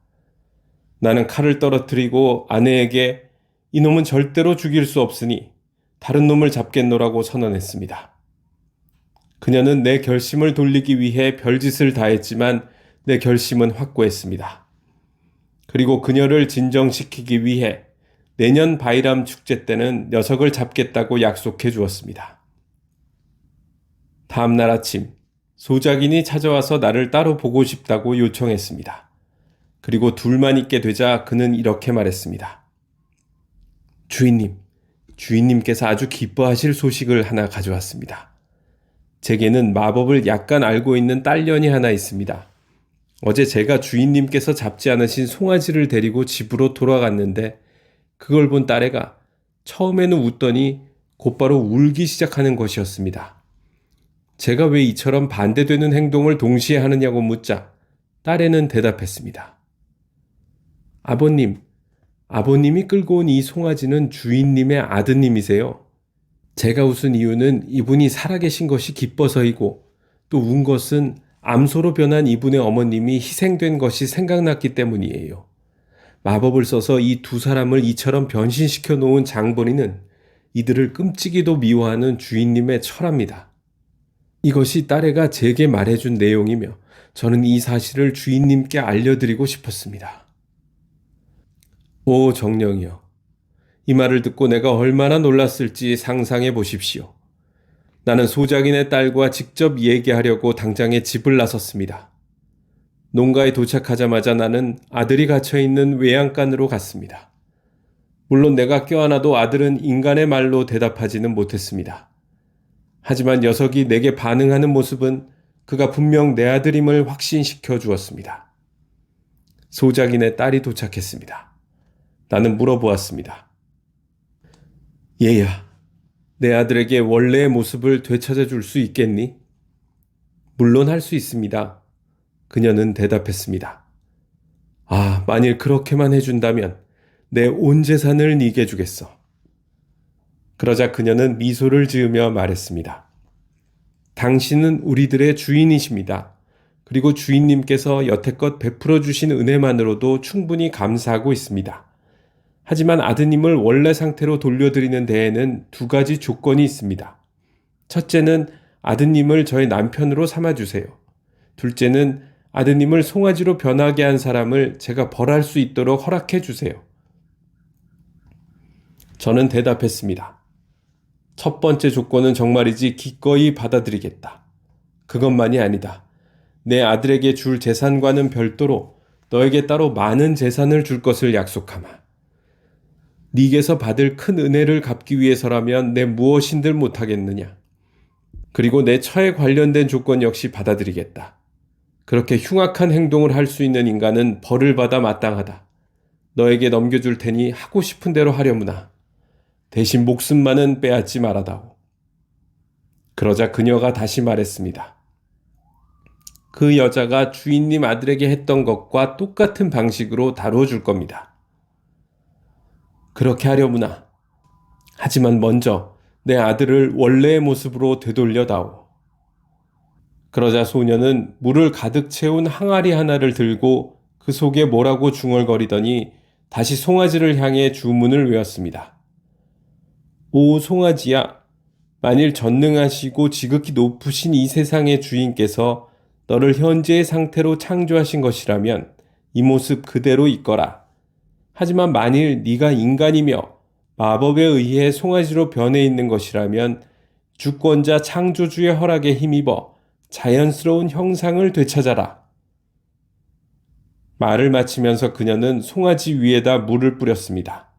나는 칼을 떨어뜨리고 아내에게 이놈은 절대로 죽일 수 없으니 다른 놈을 잡겠노라고 선언했습니다. 그녀는 내 결심을 돌리기 위해 별짓을 다했지만 내 결심은 확고했습니다. 그리고 그녀를 진정시키기 위해 내년 바이람 축제 때는 녀석을 잡겠다고 약속해 주었습니다. 다음 날 아침, 소작인이 찾아와서 나를 따로 보고 싶다고 요청했습니다. 그리고 둘만 있게 되자 그는 이렇게 말했습니다. 주인님께서 아주 기뻐하실 소식을 하나 가져왔습니다. 제게는 마법을 약간 알고 있는 딸년이 하나 있습니다. 어제 제가 주인님께서 잡지 않으신 송아지를 데리고 집으로 돌아갔는데 그걸 본 딸애가 처음에는 웃더니 곧바로 울기 시작하는 것이었습니다. 제가 왜 이처럼 반대되는 행동을 동시에 하느냐고 묻자 딸애는 대답했습니다. 아버님, 아버님이 끌고 온 이 송아지는 주인님의 아드님이세요. 제가 웃은 이유는 이분이 살아계신 것이 기뻐서이고 또 운 것은 암소로 변한 이분의 어머님이 희생된 것이 생각났기 때문이에요. 마법을 써서 이 두 사람을 이처럼 변신시켜 놓은 장본인은 이들을 끔찍이도 미워하는 주인님의 철합니다. 이것이 딸애가 제게 말해준 내용이며 저는 이 사실을 주인님께 알려드리고 싶었습니다. 오 정령이여, 이 말을 듣고 내가 얼마나 놀랐을지 상상해 보십시오. 나는 소작인의 딸과 직접 얘기하려고 당장에 집을 나섰습니다. 농가에 도착하자마자 나는 아들이 갇혀있는 외양간으로 갔습니다. 물론 내가 껴안아도 아들은 인간의 말로 대답하지는 못했습니다. 하지만 녀석이 내게 반응하는 모습은 그가 분명 내 아들임을 확신시켜 주었습니다. 소작인의 딸이 도착했습니다. 나는 물어보았습니다. 얘야, 내 아들에게 원래의 모습을 되찾아 줄 수 있겠니? 물론 할 수 있습니다. 그녀는 대답했습니다. 아, 만일 그렇게만 해준다면 내 온 재산을 네게 주겠어. 그러자 그녀는 미소를 지으며 말했습니다. 당신은 우리들의 주인이십니다. 그리고 주인님께서 여태껏 베풀어 주신 은혜만으로도 충분히 감사하고 있습니다. 하지만 아드님을 원래 상태로 돌려드리는 데에는 두 가지 조건이 있습니다. 첫째는 아드님을 저의 남편으로 삼아주세요. 둘째는 아드님을 송아지로 변하게 한 사람을 제가 벌할 수 있도록 허락해 주세요. 저는 대답했습니다. 첫 번째 조건은 정말이지 기꺼이 받아들이겠다. 그것만이 아니다. 내 아들에게 줄 재산과는 별도로 너에게 따로 많은 재산을 줄 것을 약속하마. 네게서 받을 큰 은혜를 갚기 위해서라면 내 무엇인들 못하겠느냐. 그리고 내 처에 관련된 조건 역시 받아들이겠다. 그렇게 흉악한 행동을 할 수 있는 인간은 벌을 받아 마땅하다. 너에게 넘겨줄 테니 하고 싶은 대로 하려무나. 대신 목숨만은 빼앗지 말아다오. 그러자 그녀가 다시 말했습니다. 그 여자가 주인님 아들에게 했던 것과 똑같은 방식으로 다뤄줄 겁니다. 그렇게 하려무나. 하지만 먼저 내 아들을 원래의 모습으로 되돌려다오. 그러자 소녀는 물을 가득 채운 항아리 하나를 들고 그 속에 뭐라고 중얼거리더니 다시 송아지를 향해 주문을 외웠습니다. 오 송아지야, 만일 전능하시고 지극히 높으신 이 세상의 주인께서 너를 현재의 상태로 창조하신 것이라면 이 모습 그대로 있거라. 하지만 만일 네가 인간이며 마법에 의해 송아지로 변해 있는 것이라면 주권자 창조주의 허락에 힘입어 자연스러운 형상을 되찾아라. 말을 마치면서 그녀는 송아지 위에다 물을 뿌렸습니다.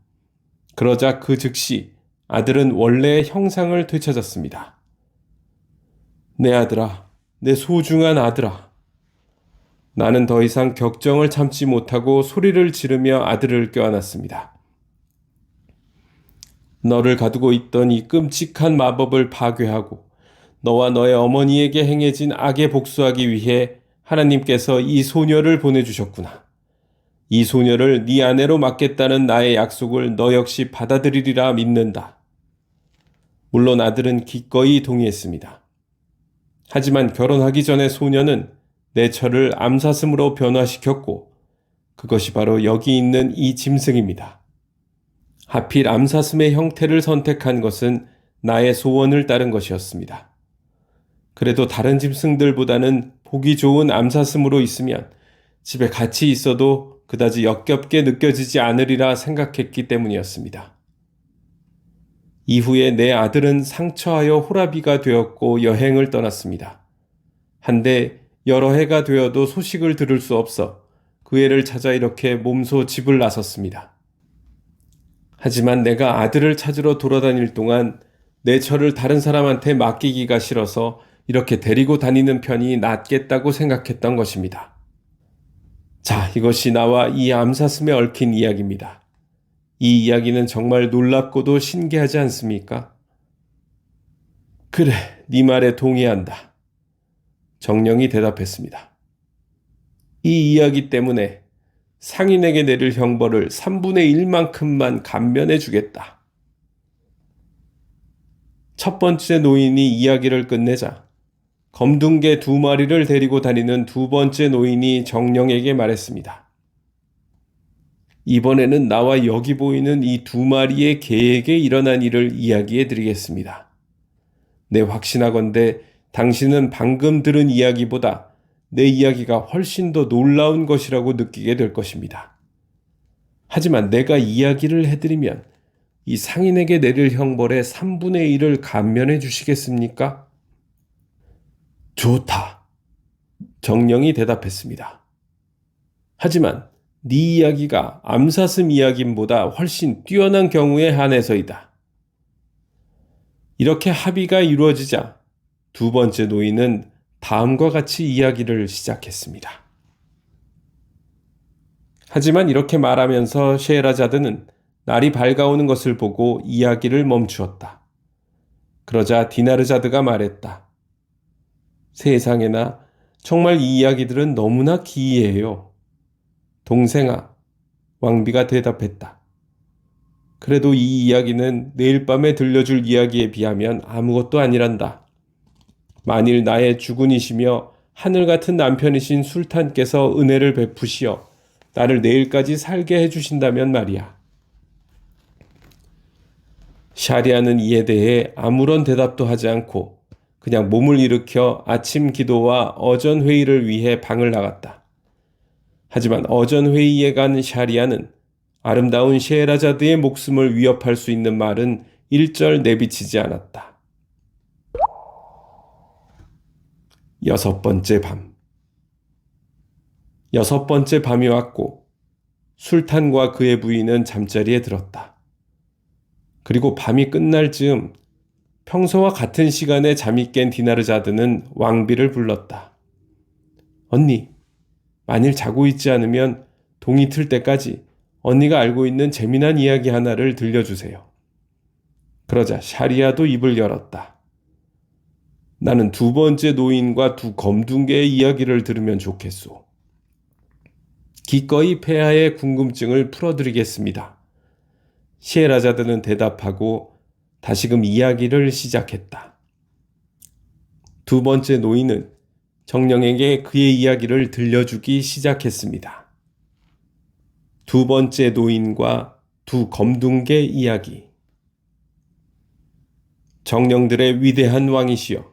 그러자 그 즉시 아들은 원래의 형상을 되찾았습니다. 내 아들아, 내 소중한 아들아. 나는 더 이상 격정을 참지 못하고 소리를 지르며 아들을 껴안았습니다. 너를 가두고 있던 이 끔찍한 마법을 파괴하고 너와 너의 어머니에게 행해진 악에 복수하기 위해 하나님께서 이 소녀를 보내주셨구나. 이 소녀를 네 아내로 맡겠다는 나의 약속을 너 역시 받아들이리라 믿는다. 물론 아들은 기꺼이 동의했습니다. 하지만 결혼하기 전에 소녀는 내 처를 암사슴으로 변화시켰고 그것이 바로 여기 있는 이 짐승입니다. 하필 암사슴의 형태를 선택한 것은 나의 소원을 따른 것이었습니다. 그래도 다른 짐승들보다는 보기 좋은 암사슴으로 있으면 집에 같이 있어도 그다지 역겹게 느껴지지 않으리라 생각했기 때문이었습니다. 이후에 내 아들은 상처하여 호라비가 되었고 여행을 떠났습니다. 한데 여러 해가 되어도 소식을 들을 수 없어 그 애를 찾아 이렇게 몸소 집을 나섰습니다. 하지만 내가 아들을 찾으러 돌아다닐 동안 내 처를 다른 사람한테 맡기기가 싫어서 이렇게 데리고 다니는 편이 낫겠다고 생각했던 것입니다. 자, 이것이 나와 이 암사슴에 얽힌 이야기입니다. 이 이야기는 정말 놀랍고도 신기하지 않습니까? 그래, 네 말에 동의한다. 정령이 대답했습니다. 이 이야기 때문에 상인에게 내릴 형벌을 3분의 1만큼만 감면해 주겠다. 첫 번째 노인이 이야기를 끝내자 검둥개 2마리를 데리고 다니는 두 번째 노인이 정령에게 말했습니다. 이번에는 나와 여기 보이는 이 2마리의 개에게 일어난 일을 이야기해 드리겠습니다. 내 확신하건대 당신은 방금 들은 이야기보다 내 이야기가 훨씬 더 놀라운 것이라고 느끼게 될 것입니다. 하지만 내가 이야기를 해드리면 이 상인에게 내릴 형벌의 3분의 1을 감면해 주시겠습니까? 좋다. 정령이 대답했습니다. 하지만 네 이야기가 암사슴 이야기보다 훨씬 뛰어난 경우에 한해서이다. 이렇게 합의가 이루어지자 두 번째 노인은 다음과 같이 이야기를 시작했습니다. 하지만 이렇게 말하면서 셰헤라자드는 날이 밝아오는 것을 보고 이야기를 멈추었다. 그러자 디나르자드가 말했다. 세상에나 정말 이 이야기들은 너무나 기이해요. 동생아, 왕비가 대답했다. 그래도 이 이야기는 내일 밤에 들려줄 이야기에 비하면 아무것도 아니란다. 만일 나의 주군이시며 하늘 같은 남편이신 술탄께서 은혜를 베푸시어 나를 내일까지 살게 해주신다면 말이야. 샤리아는 이에 대해 아무런 대답도 하지 않고 그냥 몸을 일으켜 아침 기도와 어전 회의를 위해 방을 나갔다. 하지만 어전 회의에 간 샤리아는 아름다운 셰헤라자드의 목숨을 위협할 수 있는 말은 일절 내비치지 않았다. 6번째 밤. 6번째 밤이 왔고 술탄과 그의 부인은 잠자리에 들었다. 그리고 밤이 끝날 즈음 평소와 같은 시간에 잠이 깬 디나르자드는 왕비를 불렀다. 언니, 만일 자고 있지 않으면 동이 틀 때까지 언니가 알고 있는 재미난 이야기 하나를 들려주세요. 그러자 샤리아도 입을 열었다. 나는 두 번째 노인과 두 검둥개의 이야기를 들으면 좋겠소. 기꺼이 폐하의 궁금증을 풀어드리겠습니다. 셰헤라자드는 대답하고 다시금 이야기를 시작했다. 두 번째 노인은 정령에게 그의 이야기를 들려주기 시작했습니다. 두 번째 노인과 두 검둥개 이야기. 정령들의 위대한 왕이시여,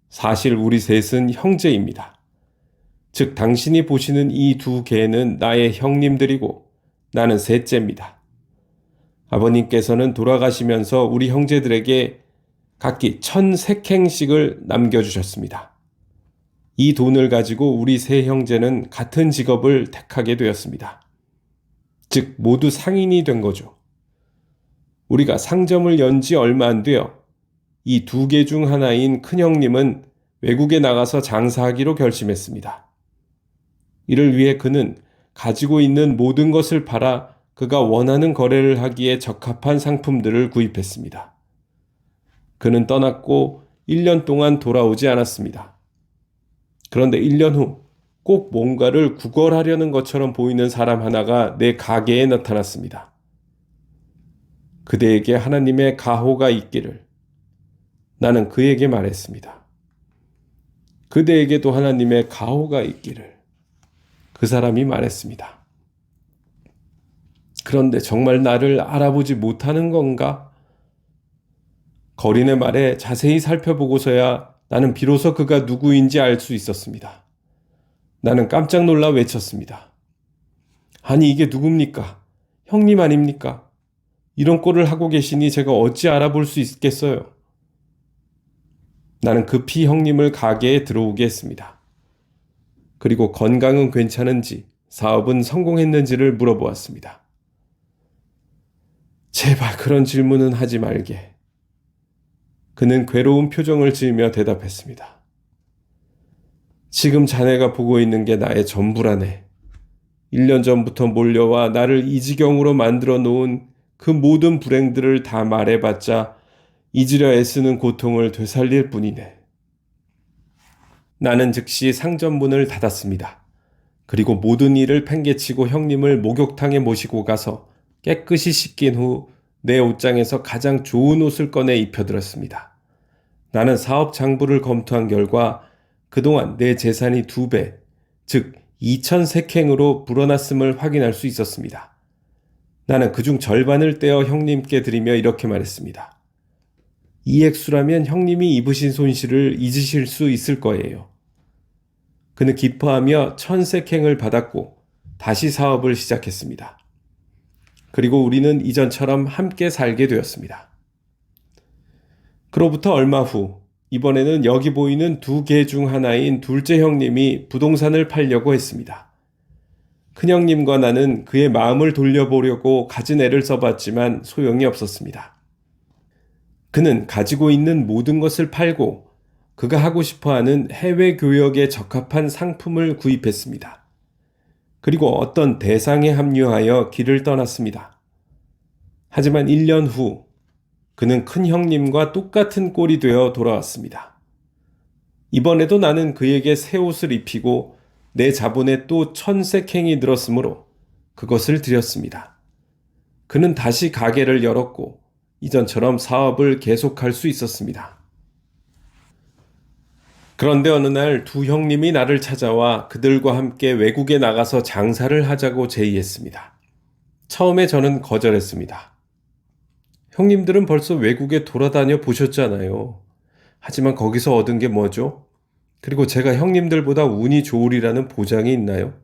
사실 우리 셋은 형제입니다. 즉 당신이 보시는 이 두 개는 나의 형님들이고 나는 셋째입니다. 아버님께서는 돌아가시면서 우리 형제들에게 각기 1000세켑씩을 남겨주셨습니다. 이 돈을 가지고 우리 세 형제는 같은 직업을 택하게 되었습니다. 즉 모두 상인이 된 거죠. 우리가 상점을 연 지 얼마 안 되어 이 두 개 중 하나인 큰형님은 외국에 나가서 장사하기로 결심했습니다. 이를 위해 그는 가지고 있는 모든 것을 팔아 그가 원하는 거래를 하기에 적합한 상품들을 구입했습니다. 그는 떠났고 1년 동안 돌아오지 않았습니다. 그런데 1년 후 꼭 뭔가를 구걸하려는 것처럼 보이는 사람 하나가 내 가게에 나타났습니다. 그대에게 하나님의 가호가 있기를. 나는 그에게 말했습니다. 그대에게도 하나님의 가호가 있기를. 그 사람이 말했습니다. 그런데 정말 나를 알아보지 못하는 건가? 거린의 말에 자세히 살펴보고서야 나는 비로소 그가 누구인지 알 수 있었습니다. 나는 깜짝 놀라 외쳤습니다. 아니 이게 누굽니까? 형님 아닙니까? 이런 꼴을 하고 계시니 제가 어찌 알아볼 수 있겠어요? 나는 급히 형님을 가게에 들어오게 했습니다. 그리고 건강은 괜찮은지, 사업은 성공했는지를 물어보았습니다. 제발 그런 질문은 하지 말게. 그는 괴로운 표정을 지으며 대답했습니다. 지금 자네가 보고 있는 게 나의 전부라네. 1년 전부터 몰려와 나를 이 지경으로 만들어 놓은 그 모든 불행들을 다 말해봤자 잊으려 애쓰는 고통을 되살릴 뿐이네. 나는 즉시 상점 문을 닫았습니다. 그리고 모든 일을 팽개치고 형님을 목욕탕에 모시고 가서 깨끗이 씻긴 후 내 옷장에서 가장 좋은 옷을 꺼내 입혀들었습니다. 나는 사업 장부를 검토한 결과 그동안 내 재산이 2배, 즉 2,000색행으로 불어났음을 확인할 수 있었습니다. 나는 그중 절반을 떼어 형님께 드리며 이렇게 말했습니다. 이 액수라면 형님이 입으신 손실을 잊으실 수 있을 거예요. 그는 기뻐하며 1,000색행을 받았고 다시 사업을 시작했습니다. 그리고 우리는 이전처럼 함께 살게 되었습니다. 그로부터 얼마 후 이번에는 여기 보이는 2개 중 하나인 둘째 형님이 부동산을 팔려고 했습니다. 큰형님과 나는 그의 마음을 돌려보려고 갖은 애를 써봤지만 소용이 없었습니다. 그는 가지고 있는 모든 것을 팔고 그가 하고 싶어하는 해외 교역에 적합한 상품을 구입했습니다. 그리고 어떤 대상에 합류하여 길을 떠났습니다. 하지만 1년 후 그는 큰 형님과 똑같은 꼴이 되어 돌아왔습니다. 이번에도 나는 그에게 새 옷을 입히고 내 자본에 또 1,000색행이 늘었으므로 그것을 드렸습니다. 그는 다시 가게를 열었고 이전처럼 사업을 계속할 수 있었습니다. 그런데 어느 날 2 형님이 나를 찾아와 그들과 함께 외국에 나가서 장사를 하자고 제의했습니다. 처음에 저는 거절했습니다. 형님들은 벌써 외국에 돌아다녀 보셨잖아요. 하지만 거기서 얻은 게 뭐죠? 그리고 제가 형님들보다 운이 좋으리라는 보장이 있나요?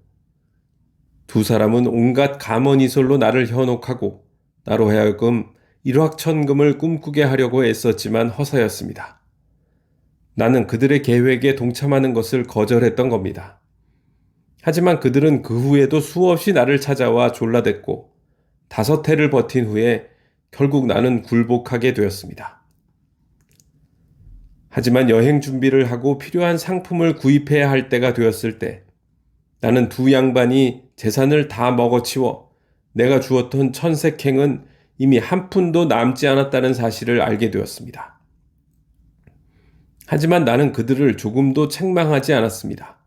2 사람은 온갖 감언이설로 나를 현혹하고 나로 하여금 일확천금을 꿈꾸게 하려고 애썼지만 허사였습니다. 나는 그들의 계획에 동참하는 것을 거절했던 겁니다. 하지만 그들은 그 후에도 수없이 나를 찾아와 졸라댔고 5해를 버틴 후에 결국 나는 굴복하게 되었습니다. 하지만 여행 준비를 하고 필요한 상품을 구입해야 할 때가 되었을 때 나는 2 양반이 재산을 다 먹어치워 내가 주었던 1,000색행은 이미 한 푼도 남지 않았다는 사실을 알게 되었습니다. 하지만 나는 그들을 조금도 책망하지 않았습니다.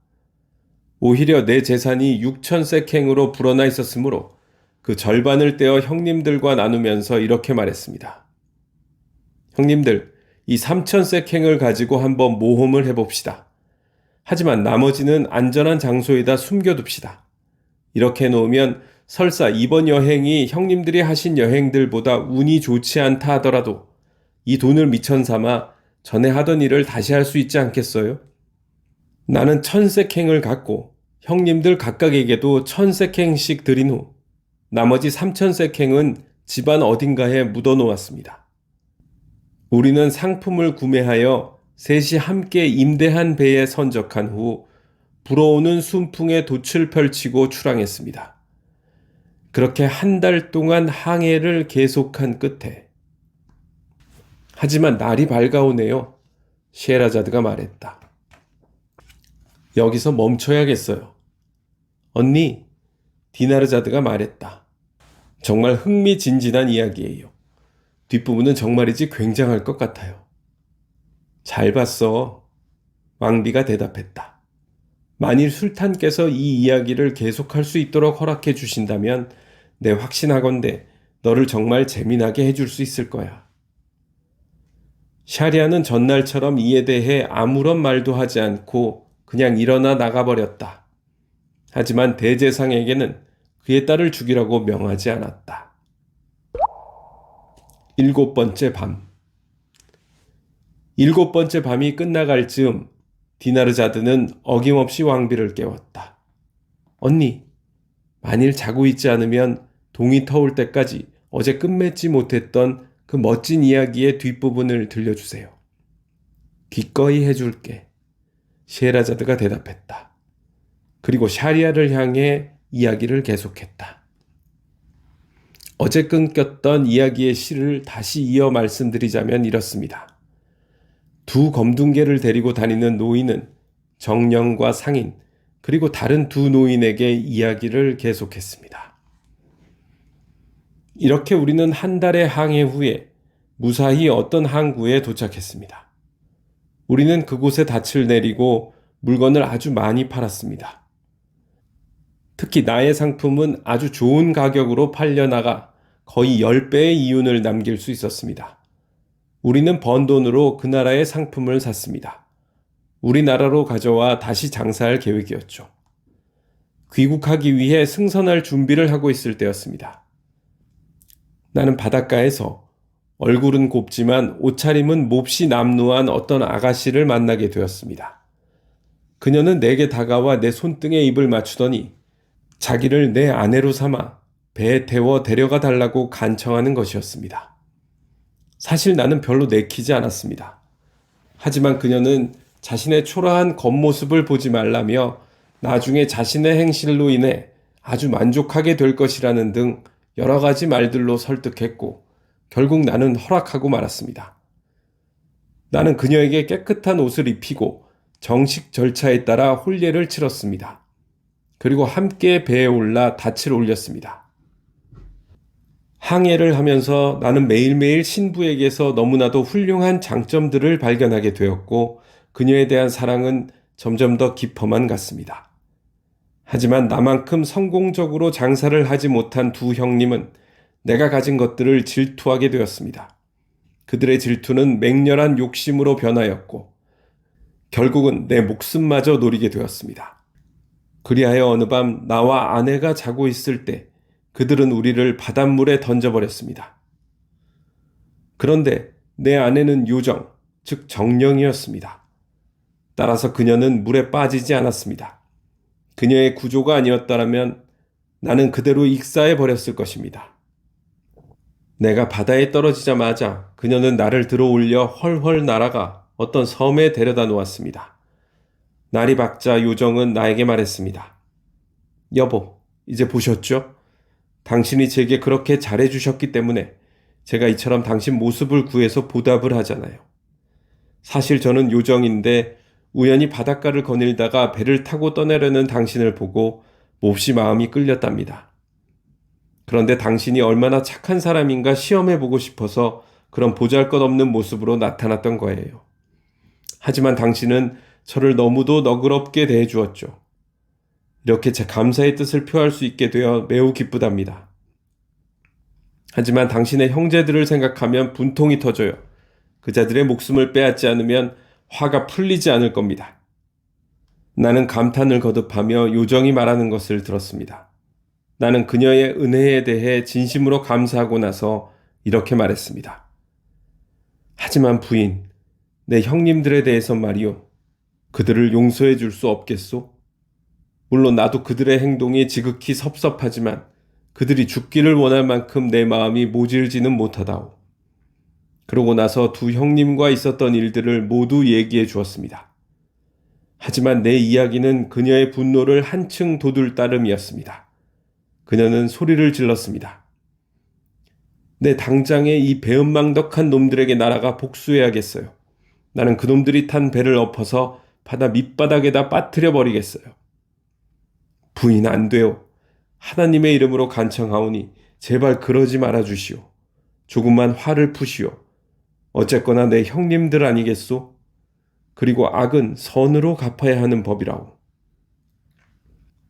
오히려 내 재산이 6,000색행으로 불어나 있었으므로 그 절반을 떼어 형님들과 나누면서 이렇게 말했습니다. 형님들, 이 3,000색행을 가지고 한번 모험을 해봅시다. 하지만 나머지는 안전한 장소에다 숨겨둡시다. 이렇게 해놓으면 설사 이번 여행이 형님들이 하신 여행들보다 운이 좋지 않다 하더라도 이 돈을 미천 삼아 전에 하던 일을 다시 할 수 있지 않겠어요? 나는 1,000색행을 갖고 형님들 각각에게도 1,000색행씩 드린 후 나머지 3,000색행은 집안 어딘가에 묻어 놓았습니다. 우리는 상품을 구매하여 셋이 함께 임대한 배에 선적한 후 불어오는 순풍에 돛을 펼치고 출항했습니다. 그렇게 1달 동안 항해를 계속한 끝에 하지만 날이 밝아오네요. 셰라자드가 말했다. 여기서 멈춰야겠어요. 언니, 디나르자드가 말했다. 정말 흥미진진한 이야기예요. 뒷부분은 정말이지 굉장할 것 같아요. 잘 봤어. 왕비가 대답했다. 만일 술탄께서 이 이야기를 계속할 수 있도록 허락해 주신다면 내 확신하건대 너를 정말 재미나게 해줄 수 있을 거야. 샤리아는 전날처럼 이에 대해 아무런 말도 하지 않고 그냥 일어나 나가버렸다. 하지만 대제상에게는 그의 딸을 죽이라고 명하지 않았다. 7번째 밤. 7번째 밤이 끝나갈 즈음 디나르자드는 어김없이 왕비를 깨웠다. 언니, 만일 자고 있지 않으면 동이 터올 때까지 어제 끝맺지 못했던 그 멋진 이야기의 뒷부분을 들려주세요. 기꺼이 해줄게. 셰라자드가 대답했다. 그리고 샤리아를 향해 이야기를 계속했다. 어제 끊겼던 이야기의 실을 다시 이어 말씀드리자면 이렇습니다. 2 검둥개를 데리고 다니는 노인은 정령과 상인 그리고 다른 2 노인에게 이야기를 계속했습니다. 이렇게 우리는 1달의 항해 후에 무사히 어떤 항구에 도착했습니다. 우리는 그곳에 닻을 내리고 물건을 아주 많이 팔았습니다. 특히 나의 상품은 아주 좋은 가격으로 팔려나가 거의 10배의 이윤을 남길 수 있었습니다. 우리는 번 돈으로 그 나라의 상품을 샀습니다. 우리나라로 가져와 다시 장사할 계획이었죠. 귀국하기 위해 승선할 준비를 하고 있을 때였습니다. 나는 바닷가에서 얼굴은 곱지만 옷차림은 몹시 남루한 어떤 아가씨를 만나게 되었습니다. 그녀는 내게 다가와 내 손등에 입을 맞추더니 자기를 내 아내로 삼아 배에 태워 데려가 달라고 간청하는 것이었습니다. 사실 나는 별로 내키지 않았습니다. 하지만 그녀는 자신의 초라한 겉모습을 보지 말라며 나중에 자신의 행실로 인해 아주 만족하게 될 것이라는 등 여러 가지 말들로 설득했고 결국 나는 허락하고 말았습니다. 나는 그녀에게 깨끗한 옷을 입히고 정식 절차에 따라 혼례를 치렀습니다. 그리고 함께 배에 올라 닻을 올렸습니다. 항해를 하면서 나는 매일매일 신부에게서 너무나도 훌륭한 장점들을 발견하게 되었고 그녀에 대한 사랑은 점점 더 깊어만 갔습니다. 하지만 나만큼 성공적으로 장사를 하지 못한 두 형님은 내가 가진 것들을 질투하게 되었습니다. 그들의 질투는 맹렬한 욕심으로 변하였고 결국은 내 목숨마저 노리게 되었습니다. 그리하여 어느 밤 나와 아내가 자고 있을 때 그들은 우리를 바닷물에 던져버렸습니다. 그런데 내 아내는 요정, 즉 정령이었습니다. 따라서 그녀는 물에 빠지지 않았습니다. 그녀의 구조가 아니었다면 나는 그대로 익사해 버렸을 것입니다. 내가 바다에 떨어지자마자 그녀는 나를 들어 올려 헐헐 날아가 어떤 섬에 데려다 놓았습니다. 날이 밝자 요정은 나에게 말했습니다. 여보, 이제 보셨죠? 당신이 제게 그렇게 잘해주셨기 때문에 제가 이처럼 당신 모습을 구해서 보답을 하잖아요. 사실 저는 요정인데 우연히 바닷가를 거닐다가 배를 타고 떠나려는 당신을 보고 몹시 마음이 끌렸답니다. 그런데 당신이 얼마나 착한 사람인가 시험해보고 싶어서 그런 보잘것없는 모습으로 나타났던 거예요. 하지만 당신은 저를 너무도 너그럽게 대해주었죠. 이렇게 제 감사의 뜻을 표할 수 있게 되어 매우 기쁘답니다. 하지만 당신의 형제들을 생각하면 분통이 터져요. 그자들의 목숨을 빼앗지 않으면 화가 풀리지 않을 겁니다. 나는 감탄을 거듭하며 요정이 말하는 것을 들었습니다. 나는 그녀의 은혜에 대해 진심으로 감사하고 나서 이렇게 말했습니다. 하지만 부인, 내 형님들에 대해서 말이요. 그들을 용서해 줄 수 없겠소? 물론 나도 그들의 행동이 지극히 섭섭하지만 그들이 죽기를 원할 만큼 내 마음이 모질지는 못하다오. 그러고 나서 두 형님과 있었던 일들을 모두 얘기해 주었습니다. 하지만 내 이야기는 그녀의 분노를 한층 돋울 따름이었습니다. 그녀는 소리를 질렀습니다. 내 당장에 이 배은망덕한 놈들에게 날아가 복수해야겠어요. 나는 그놈들이 탄 배를 엎어서 바다 밑바닥에다 빠뜨려 버리겠어요. 부인 안 돼요. 하나님의 이름으로 간청하오니 제발 그러지 말아 주시오. 조금만 화를 푸시오. 어쨌거나 내 형님들 아니겠소? 그리고 악은 선으로 갚아야 하는 법이라오.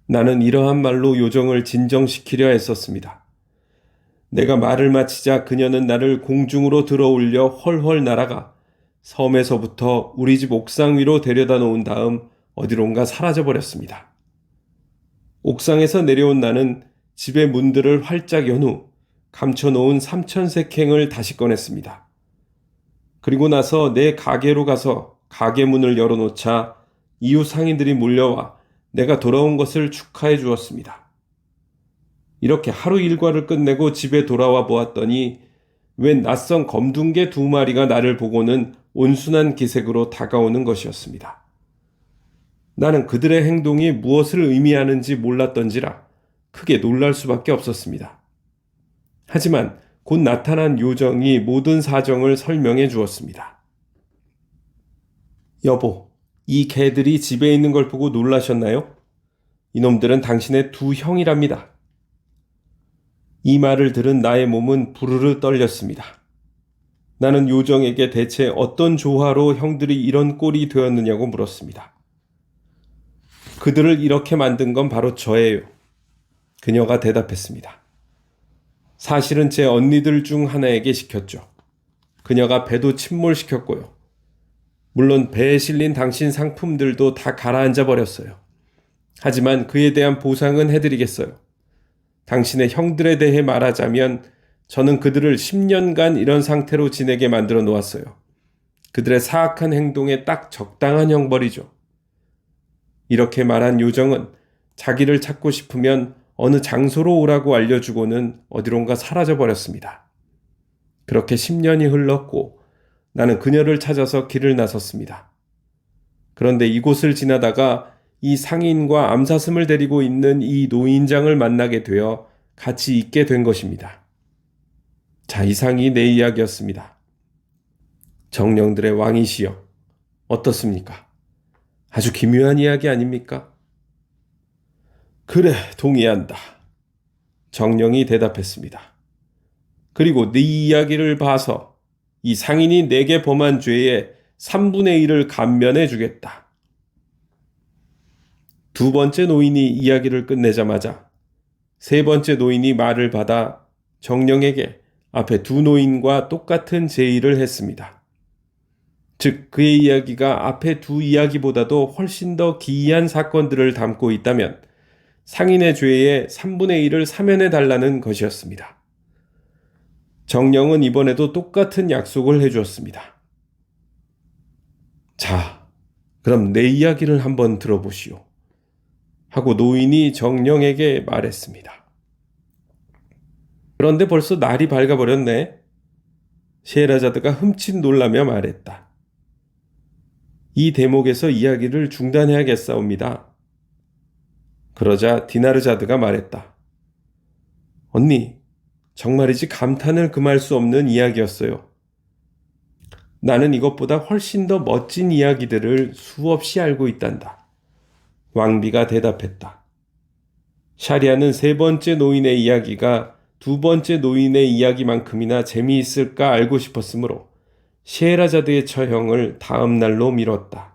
나는 이러한 말로 요정을 진정시키려 애썼습니다. 내가 말을 마치자 그녀는 나를 공중으로 들어올려 헐헐 날아가 섬에서부터 우리 집 옥상 위로 데려다 놓은 다음 어디론가 사라져 버렸습니다. 옥상에서 내려온 나는 집의 문들을 활짝 연 후 감춰놓은 삼천색행을 다시 꺼냈습니다. 그리고 나서 내 가게로 가서 가게 문을 열어놓자 이웃 상인들이 몰려와 내가 돌아온 것을 축하해 주었습니다. 이렇게 하루 일과를 끝내고 집에 돌아와 보았더니 웬 낯선 검둥개 2마리가 나를 보고는 온순한 기색으로 다가오는 것이었습니다. 나는 그들의 행동이 무엇을 의미하는지 몰랐던지라 크게 놀랄 수밖에 없었습니다. 하지만 곧 나타난 요정이 모든 사정을 설명해 주었습니다. 여보, 이 개들이 집에 있는 걸 보고 놀라셨나요? 이놈들은 당신의 두 형이랍니다. 이 말을 들은 나의 몸은 부르르 떨렸습니다. 나는 요정에게 대체 어떤 조화로 형들이 이런 꼴이 되었느냐고 물었습니다. 그들을 이렇게 만든 건 바로 저예요. 그녀가 대답했습니다. 사실은 제 언니들 중 하나에게 시켰죠. 그녀가 배도 침몰시켰고요. 물론 배에 실린 당신 상품들도 다 가라앉아 버렸어요. 하지만 그에 대한 보상은 해드리겠어요. 당신의 형들에 대해 말하자면 저는 그들을 10년간 이런 상태로 지내게 만들어 놓았어요. 그들의 사악한 행동에 딱 적당한 형벌이죠. 이렇게 말한 요정은 자기를 찾고 싶으면 어느 장소로 오라고 알려주고는 어디론가 사라져 버렸습니다. 그렇게 10년이 흘렀고 나는 그녀를 찾아서 길을 나섰습니다. 그런데 이곳을 지나다가 이 상인과 암사슴을 데리고 있는 이 노인장을 만나게 되어 같이 있게 된 것입니다. 자, 이상이 내 이야기였습니다. 정령들의 왕이시여, 어떻습니까? 아주 기묘한 이야기 아닙니까? 그래, 동의한다. 정령이 대답했습니다. 그리고 네 이야기를 봐서 이 상인이 내게 범한 죄의 3분의 1을 감면해 주겠다. 두 번째 노인이 이야기를 끝내자마자 세 번째 노인이 말을 받아 정령에게 앞에 두 노인과 똑같은 제의를 했습니다. 즉, 그의 이야기가 앞에 두 이야기보다도 훨씬 더 기이한 사건들을 담고 있다면 상인의 죄의 3분의 1을 사면해 달라는 것이었습니다. 정령은 이번에도 똑같은 약속을 해주었습니다. 자, 그럼 내 이야기를 한번 들어보시오. 하고 노인이 정령에게 말했습니다. 그런데 벌써 날이 밝아버렸네. 셰헤라자드가 흠칫 놀라며 말했다. 이 대목에서 이야기를 중단해야겠사옵니다. 그러자 디나르자드가 말했다. 언니, 정말이지 감탄을 금할 수 없는 이야기였어요. 나는 이것보다 훨씬 더 멋진 이야기들을 수없이 알고 있단다. 왕비가 대답했다. 샤리아는 세 번째 노인의 이야기가 두 번째 노인의 이야기만큼이나 재미있을까 알고 싶었으므로 셰헤라자드의 처형을 다음 날로 미뤘다.